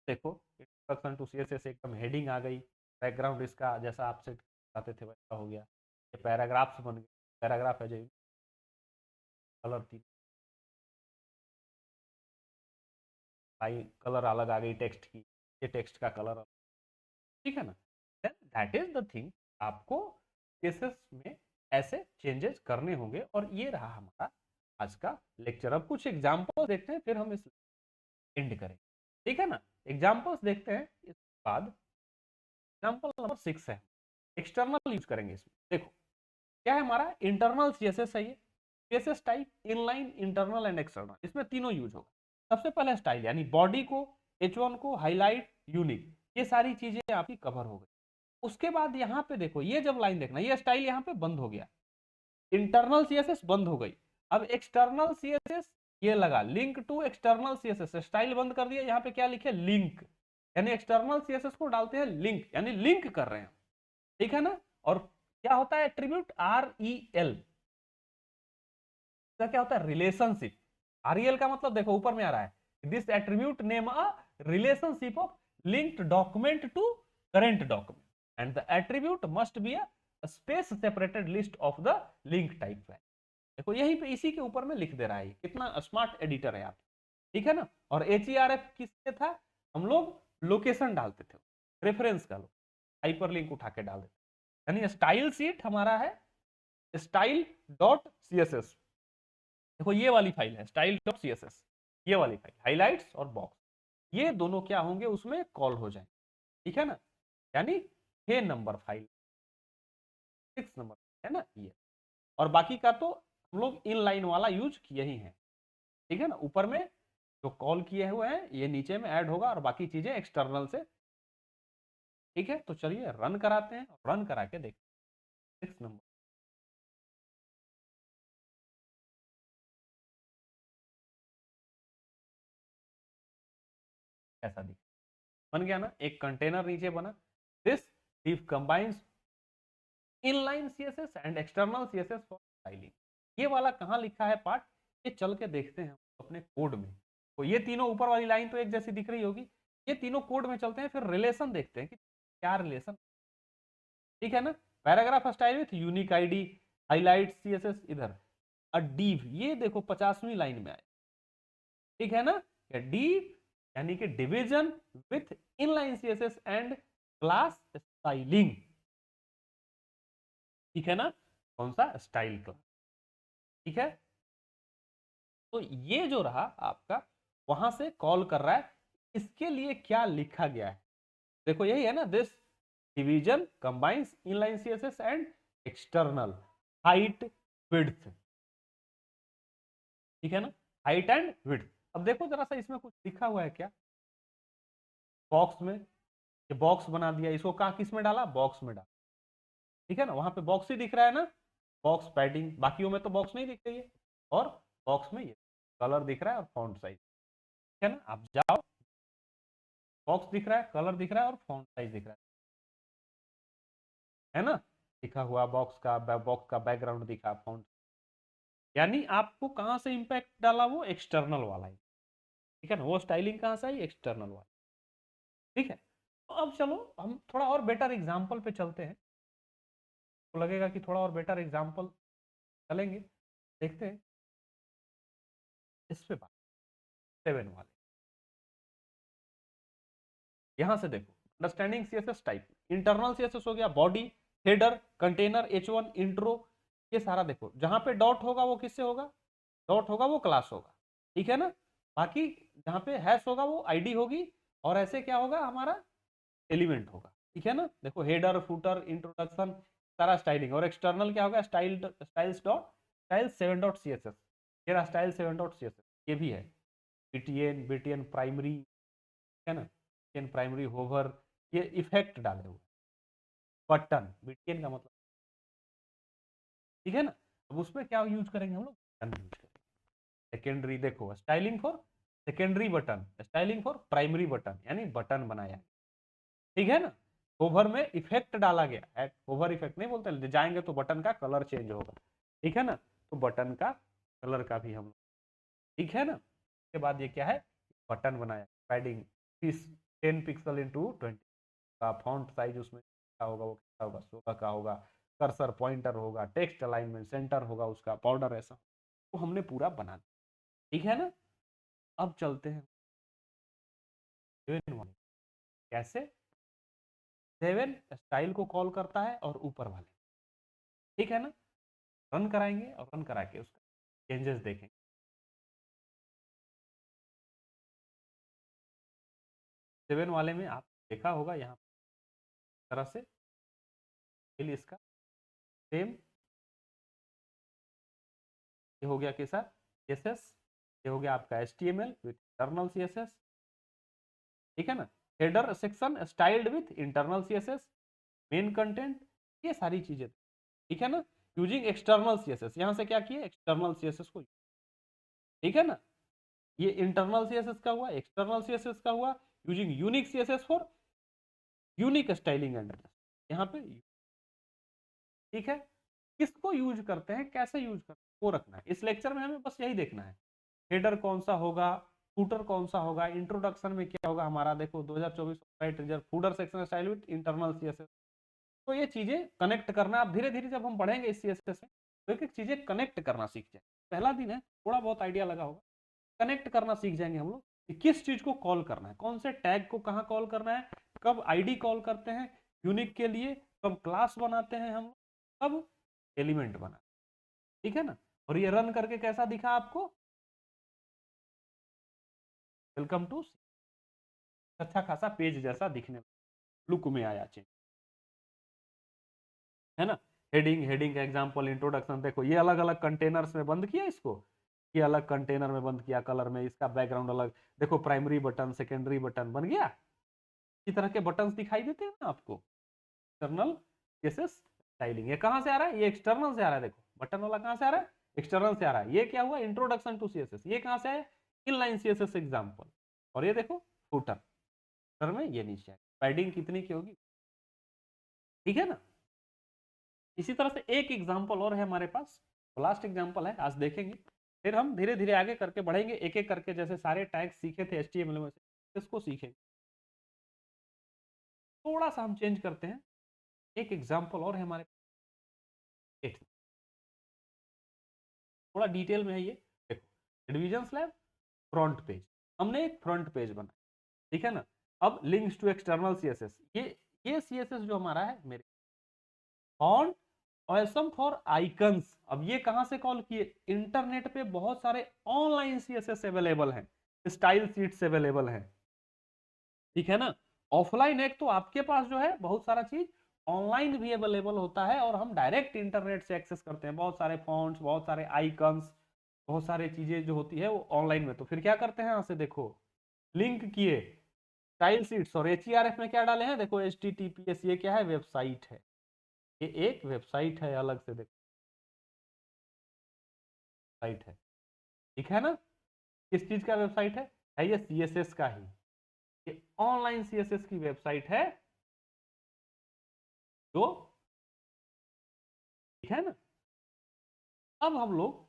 देखो इंट्रोडक्शन टू सीएसएस, एकदम हेडिंग आ गई, बैकग्राउंड इसका जैसा आप सेट करते थे वैसा हो गया, ये पैराग्राफ्स बन गए, पैराग्राफ है जो कलर थी, भाई कलर अलग आ गई टेक्स्ट की, ये टेक्स्ट का कलर, ठीक है ना। Then that is the thing, आपको केसेस में ऐसे चेंजेस करने होंगे। और ये रहा हमारा आज का लेक्चर। अब कुछ एग्जांपल देखते हैं, फिर हम इस एंड करें, ठीक है ना। एग्जांपल्स देखते हैं, इसके बाद एग्जांपल नंबर 6 है, एक्सटर्नल यूज करेंगे इसमें। देखो क्या है हमारा, इंटरनल सीएसएस है ये, CSS type inline, internal and external, इसमें तीनों यूज होगा। सबसे पहले स्टाइल, यानी बॉडी को, H1 को, हाईलाइट, यूनिक, ये सारी चीजें आपकी कवर हो गई। उसके बाद यहाँ पे देखो, ये जब लाइन देखना, ये स्टाइल यहाँ पे बंद हो गया, इंटरनल सीएसएस बंद हो गई। अब एक्सटर्नल सीएसएस ये लगा, link to external CSS, style बंद कर दिया, यहाँ पे क्या लिखे, लिंक, यानी एक्सटर्नल सीएसएस को डालते हैं लिंक, यानी लिंक कर रहे हैं, ठीक है ना। और क्या होता है एट्रीब्यूट, REL, क्या होता है, रिलेशनशिप। REL का मतलब देखो ऊपर में आ रहा है, this attribute name a relationship of linked document to current document and the attribute must be a space separated list of the link type. देखो यहीं पे इसी के ऊपर में लिख दे रहा है, कितना स्मार्ट एडिटर है आप, ठीक है ना। और HERF किससे था, हम लोग लोकेशन डालते थे, रेफरेंस का लो, हाइपर लिंक उठा के डाल देते, यानी स्टाइल सीट हमारा है स्टाइल डॉट सीएसएस। देखो ये वाली फाइल है स्टाइल डॉट सीएसएस, ये वाली फाइल हाइलाइट्स और बॉक्स, ये दोनों क्या होंगे उसमें कॉल हो जाए, ठीक है ना। यानी 6 नंबर फाइल, 6 नंबर है ना ये। और बाकी का तो हम लोग इन लाइन वाला यूज किए ही हैं, ठीक है ना। ऊपर में जो कॉल किए हुए हैं ये नीचे में ऐड होगा, और बाकी चीजें एक्सटर्नल से, ठीक है। तो चलिए रन कराते हैं, रन करा के देखते हैं 6 नंबर कैसा दिख, बन गया ना, एक कंटेनर नीचे बना। This div combines inline css and external css for styling। ये वाला कहाँ लिखा है पार्ट, ये चल के देखते हैं अपने कोड में। तो ये तीनों ऊपर वाली लाइन तो एक जैसी दिख रही होगी, ये तीनों कोड में चलते हैं, फिर रिलेशन देखते हैं कि क्या रिलेशन, ठीक है ना। Paragraph style with unique ID, highlight CSS इधर, अ div, ये देखो 50वीं लाइन में आए, ठीक है ना। div यानी कि division with inline CSS and class styling, ठीक है ना, कौन सा स्टाइल क्लास, ठीक है। तो ये जो रहा आपका, वहां से कॉल कर रहा है, इसके लिए क्या लिखा गया है, देखो यही है ना, this division combines inline CSS and external height width, ठीक है ना, हाइट एंड विड्थ। अब देखो जरा सा इसमें कुछ लिखा हुआ है क्या, बॉक्स में, ये बॉक्स बना दिया, इसको कहा किस में डाला, बॉक्स में डाला, ठीक है ना, वहां पे बॉक्स ही दिख रहा है ना, बॉक्स पैडिंग, बाकियों में तो बॉक्स नहीं दिख रही है, और बॉक्स में ये कलर दिख रहा है और फॉन्ट साइज, ठीक है ना। आप जाओ, बॉक्स दिख रहा है, कलर दिख रहा है और फॉन्ट साइज दिख रहा है ना, लिखा हुआ बॉक्स का बैकग्राउंड दिखा, फॉन्ट, यानी आपको कहां से इंपैक्ट डाला, वो एक्सटर्नल वाला ही, ठीक है ना, वो स्टाइलिंग कहां से आई, एक्सटर्नल वाला, ठीक है। तो अब चलो हम थोड़ा और बेटर एग्जाम्पल पे चलते हैं, तो लगेगा कि थोड़ा और बेटर एग्जाम्पल चलेंगे, देखते हैं इस पे बात, 7 वाले, यहां से देखो, understanding CSS type, internal CSS हो गया, body, header, container, H1, intro, ये सारा देखो, जहां पे डॉट होगा वो किससे होगा, डॉट होगा वो क्लास होगा, ठीक है ना। बाकी जहां पे हैश होगा वो आईडी होगी, और ऐसे क्या होगा हमारा, एलिमेंट होगा, ठीक है ना। देखो हेडर, फुटर, इंट्रोडक्शन, सारा स्टाइलिंग, और एक्सटर्नल क्या होगा, styles dot style 7 dot C S S, ये रहा style 7 dot C S S, ये भी है, बीटीएन प्राइमरी, है ना, बीटीएन प्राइमरी होवर, ये इफेक्ट डाले हुए, बटन, बीटीएन का मतलब, ठीक है ना। अब उसमें क्या यूज करेंगे हम लोग, बटन यूज करेंगे। सेकेंडरी देखो, styling for secondary button, styling for primary button, यानी बटन बनाया, ठीक है ना। होवर में इफेक्ट डाला गया है, होवर इफेक्ट नहीं बोलते, जाएंगे तो बटन का कलर चेंज होगा, ठीक है ना, तो बटन का कलर का भी हम, ठीक है ना। उसके बाद ये क्या है, बटन बनाया, पैडिंग 10 पिक्सल इंटू 20 का, फॉन्ट साइज उसमें क्या होगा, वो क्या होगा, 16 का होगा, कर्सर पॉइंटर होगा, टेक्स्ट अलाइनमेंट सेंटर होगा उसका, बॉर्डर ऐसा, तो हमने पूरा बना दिया, ठीक है ना। अब चलते हैं सेवन वाले कैसे, सेवन स्टाइल को कॉल करता है और ऊपर वाले, ठीक है ना। रन कराएंगे और रन करा के उसका चेंजेस देखेंगे। सेवन वाले में आप देखा होगा यहाँ तरह से फिल इसका सेम, ये हो गया कैसा CSS, ये हो गया आपका HTML विथ इंटरनल CSS, ठीक है ना। Header section styled with internal CSS, main content, ये सारी चीजें, ठीक है ना। यूजिंग एक्सटर्नल CSS, यहां से क्या किए एक्सटर्नल CSS को, ठीक है ना। ये इंटरनल CSS का हुआ, एक्सटर्नल CSS का हुआ, using unique CSS for unique styling and यहाँ पे, ठीक है। किसको यूज करते हैं, कैसे यूज करते हैं, वो रखना है इस लेक्चर में, हमें बस यही देखना है। हेडर कौन सा होगा, फूटर कौन सा होगा, इंट्रोडक्शन में क्या होगा हमारा, देखो 2024 right result footer section style with internal CSS। तो ये चीजें कनेक्ट करना, आप धीरे धीरे जब हम बढ़ेंगे इस CSS में तो एक एक चीजें कनेक्ट करना सीख जाए। पहला दिन है, थोड़ा बहुत आइडिया लगा होगा, कनेक्ट करना सीख जाएंगे हम लोग कि किस चीज को कॉल करना है, कौन से टैग को कहाँ कॉल करना है, कब आईडी कॉल करते हैं यूनिक के लिए, कब क्लास बनाते हैं हम, कब एलिमेंट बना, ठीक है ना। और ये रन करके कैसा दिखा आपको, वेलकम टू, अच्छा खासा पेज जैसा दिखने, लुक में आया चेंज, है ना। हेडिंग, हेडिंग का एग्जांपल, इंट्रोडक्शन, देखो ये अलग अलग कंटेनर्स में बंद किया इसको, ये अलग कंटेनर में बंद किया कलर में, इसका बैकग्राउंड अलग, देखो प्राइमरी बटन सेकेंडरी बटन बन गया, इस तरह के बटन दिखाई देते हैं ना आपको। एक्सटर्नल CSS स्टाइलिंग, ये कहां से आ रहा है, ये एक्सटर्नल से आ रहा है, देखो बटन वाला कहां से आ रहा है, एक्सटर्नल से आ रहा है। ये क्या हुआ, इंट्रोडक्शन टू CSS, ये कहां से है, इनलाइन CSS एग्जांपल। और ये देखो फुटर में ये नीचे है, पैडिंग कितनी की होगी, ठीक है ना। इसी तरह से एक एग्जांपल और है हमारे पास, लास्ट एग्जांपल है आज देखेंगे, फिर हम धीरे धीरे आगे करके बढ़ेंगे, एक एक करके, जैसे सारे टैग सीखे थे HTML में से इसको सीखेंगे। थोड़ा सा हम चेंज करते हैं, एक एग्जांपल और है हमारे पास, थोड़ा डिटेल में है ये, देखो डिवीजन स्लैब फ्रंट पेज, हमने एक फ्रंट पेज बनाया, ठीक है ना। अब लिंक्स टू एक्सटर्नल CSS, ये CSS जो हमारा है मेरे फॉन्ट ऑसम फॉर आइकन्स, अब ये कहां से कॉल किए, इंटरनेट पे बहुत सारे ऑनलाइन CSS अवेलेबल हैं, स्टाइल शीट्स अवेलेबल हैं, ठीक है ना। ऑफलाइन एक तो आपके पास जो है बहुत सारा चीज ऑनलाइन भी अवेलेबल होता है, और हम डायरेक्ट इंटरनेट से एक्सेस करते हैं, बहुत सारे फॉन्ट्स, बहुत सारे आइकन्स, बहुत सारी चीजें जो होती है वो ऑनलाइन में, तो फिर क्या करते हैं, यहाँ से देखो लिंक किए स्टाइल शीट्स, और HERF में क्या डाले हैं, देखो HTTPS, ये क्या है, वेबसाइट है, ये एक वेबसाइट है अलग से, देखो साइट है, ठीक है ना। किस चीज का वेबसाइट है ये CSS का ही, ये ऑनलाइन CSS की वेबसाइट है, जो, ठीक है ना। अब हम लोग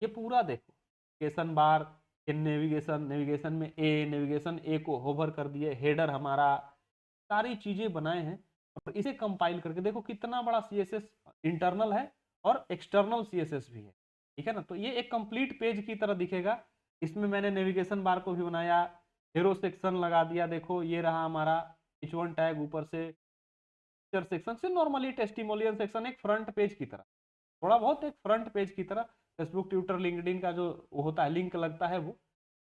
ये पूरा देखो, नेविगेशन बार, नेविगेशन, नेविगेशन में नेविगेशन ए को होवर कर दिए, हेडर हमारा, सारी चीजें बनाए हैं, और इसे कंपाइल करके देखो कितना बड़ा CSS इंटरनल है और एक्सटर्नल CSS भी है, ठीक है ना। तो ये एक कंप्लीट पेज की तरह दिखेगा, इसमें मैंने नेविगेशन बार को भी बनाया, हेरो सेक्शन लगा दिया, देखो ये रहा हमारा H1 टैग, ऊपर से सेक्शन से नॉर्मली टेस्टिमोनियल सेक्शन, एक फ्रंट पेज की तरह, थोड़ा बहुत एक फ्रंट पेज की तरह, फेसबुक ट्विटर लिंक्डइन का जो होता है लिंक लगता है वो,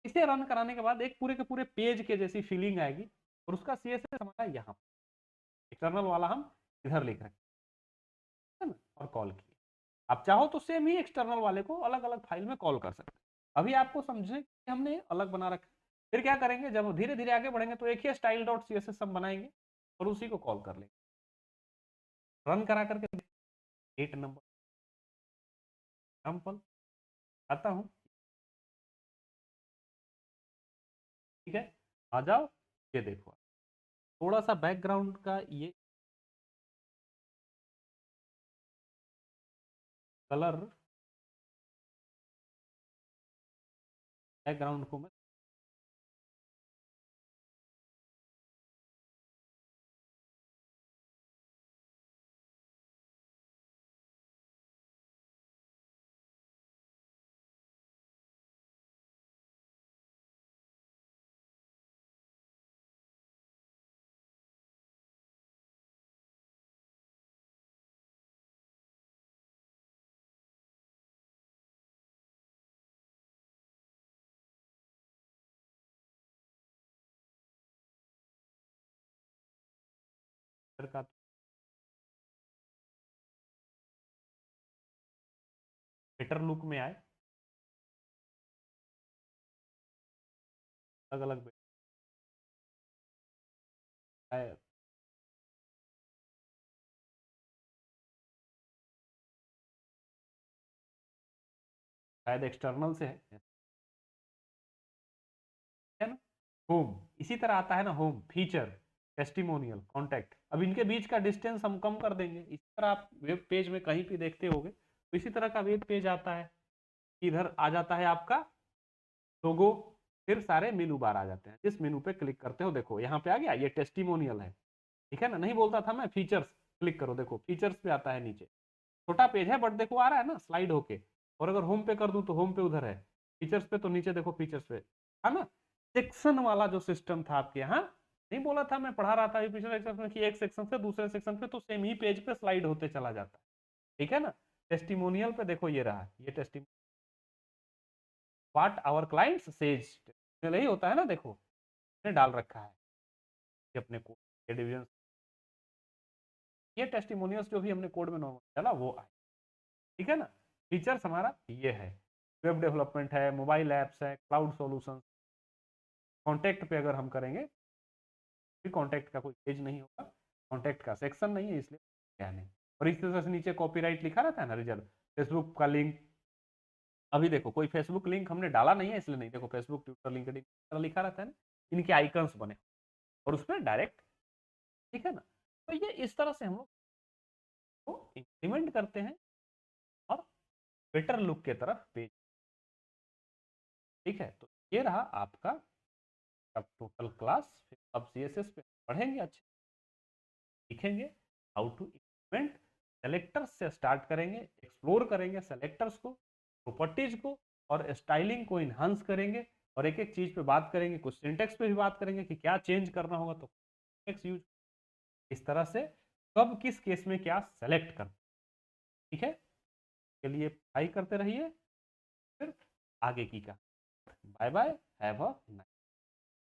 इसे रन कराने के बाद एक पूरे के पूरे पेज के जैसी फीलिंग आएगी, और उसका CSS हमारा यहाँ, एक्सटर्नल वाला हम इधर लिख रहे हैं ना, और कॉल किए, आप चाहो तो सेम ही एक्सटर्नल वाले को अलग अलग फाइल में कॉल कर सकते हैं। अभी आपको समझे कि हमने अलग बना रखा है, फिर क्या करेंगे, जब धीरे धीरे आगे बढ़ेंगे तो एक ही स्टाइल डॉट CSS हम बनाएंगे और उसी को कॉल कर लेंगे, रन करा करके 8 नंबर एग्जाम्पल आता हूँ, ठीक है, आ जाओ, ये देखो थोड़ा सा बैकग्राउंड का ये कलर, बैकग्राउंड को मैं का बेटर लुक में आए, अलग अलग आए। शायद एक्सटर्नल से है ना। होम इसी तरह आता है ना, होम फीचर, टेस्टिमोनियल, कॉन्टैक्ट। अब इनके बीच का डिस्टेंस हम कम कर देंगे। इसी तरह आप वेब पेज में कहीं भी देखते होगे तो इसी तरह का वेब पेज आता है, इधर आ जाता है आपका लोगो, फिर सारे मेनू बार आ जाते हैं। जिस मेनू पे क्लिक करते हो देखो यहाँ पे आ गया, ये टेस्टिमोनियल है, ठीक है ना। नहीं बोलता था मैं फीचर्स, क्लिक करो देखो फीचर्स पे आता है नीचे। छोटा पेज है बट देखो आ रहा है ना स्लाइड होके। और अगर होम पे कर दूं तो होम पे उधर है, फीचर्स पे तो नीचे देखो फीचर्स पे, है ना। सेक्शन वाला जो सिस्टम था आपके यहाँ, नहीं बोला था मैं पढ़ा रहा था पिछले लेक्चर में कि एक सेक्शन से दूसरे सेक्शन पे तो सेम ही पेज पे स्लाइड होते चला जाता है, ठीक है ना। टेस्टिमोनियल पे देखो ये रहा, ये testimonial what our clients says, यही होता है ना, देखो ने डाल रखा है ये अपने कोड के डिवीजन। ये टेस्टिमोनियल्स जो भी हमने कोड में नॉर्मल डाला वो आए, ठीक है ना। फीचर्स हमारा ये है, वेब डेवलपमेंट है, मोबाइल ऐप्स है, क्लाउड सॉल्यूशन। कॉन्टैक्ट पे अगर हम करेंगे फिर कॉन्टैक्ट का कोई पेज नहीं होगा, कॉन्टैक्ट का सेक्शन नहीं है इसलिए क्या नहीं। और इस तरह से नीचे कॉपीराइट लिखा रहता है ना, रिजर्व फेसबुक का लिंक। अभी देखो कोई फेसबुक लिंक हमने डाला नहीं है इसलिए नहीं, देखो फेसबुक, ट्विटर, लिंक्डइन लिखा रहता है ना, इनके आइकन्स बने और उस पर डायरेक्ट, ठीक है ना। तो ये इस तरह से हम लोग को इंप्लीमेंट करते हैं और बेटर लुक के तरफ पेज, ठीक है। तो ये रहा आपका अब टोटल क्लास। अब सीएसएस पे पढ़ेंगे, अच्छे सीखेंगे हाउ टू इम्प्लीमेंट। सेलेक्टर्स से स्टार्ट करेंगे, एक्सप्लोर करेंगे सेलेक्टर्स को, प्रॉपर्टीज को और स्टाइलिंग को इन्हांस करेंगे। और एक एक चीज पे बात करेंगे, कुछ सिंटेक्स पे भी बात करेंगे कि क्या चेंज करना होगा तो सिंटेक्स यूज, इस तरह से कब किस केस में क्या सेलेक्ट करना, ठीक है। के लिए पढ़ाई करते रहिए, फिर आगे की का। Bye bye, have a nice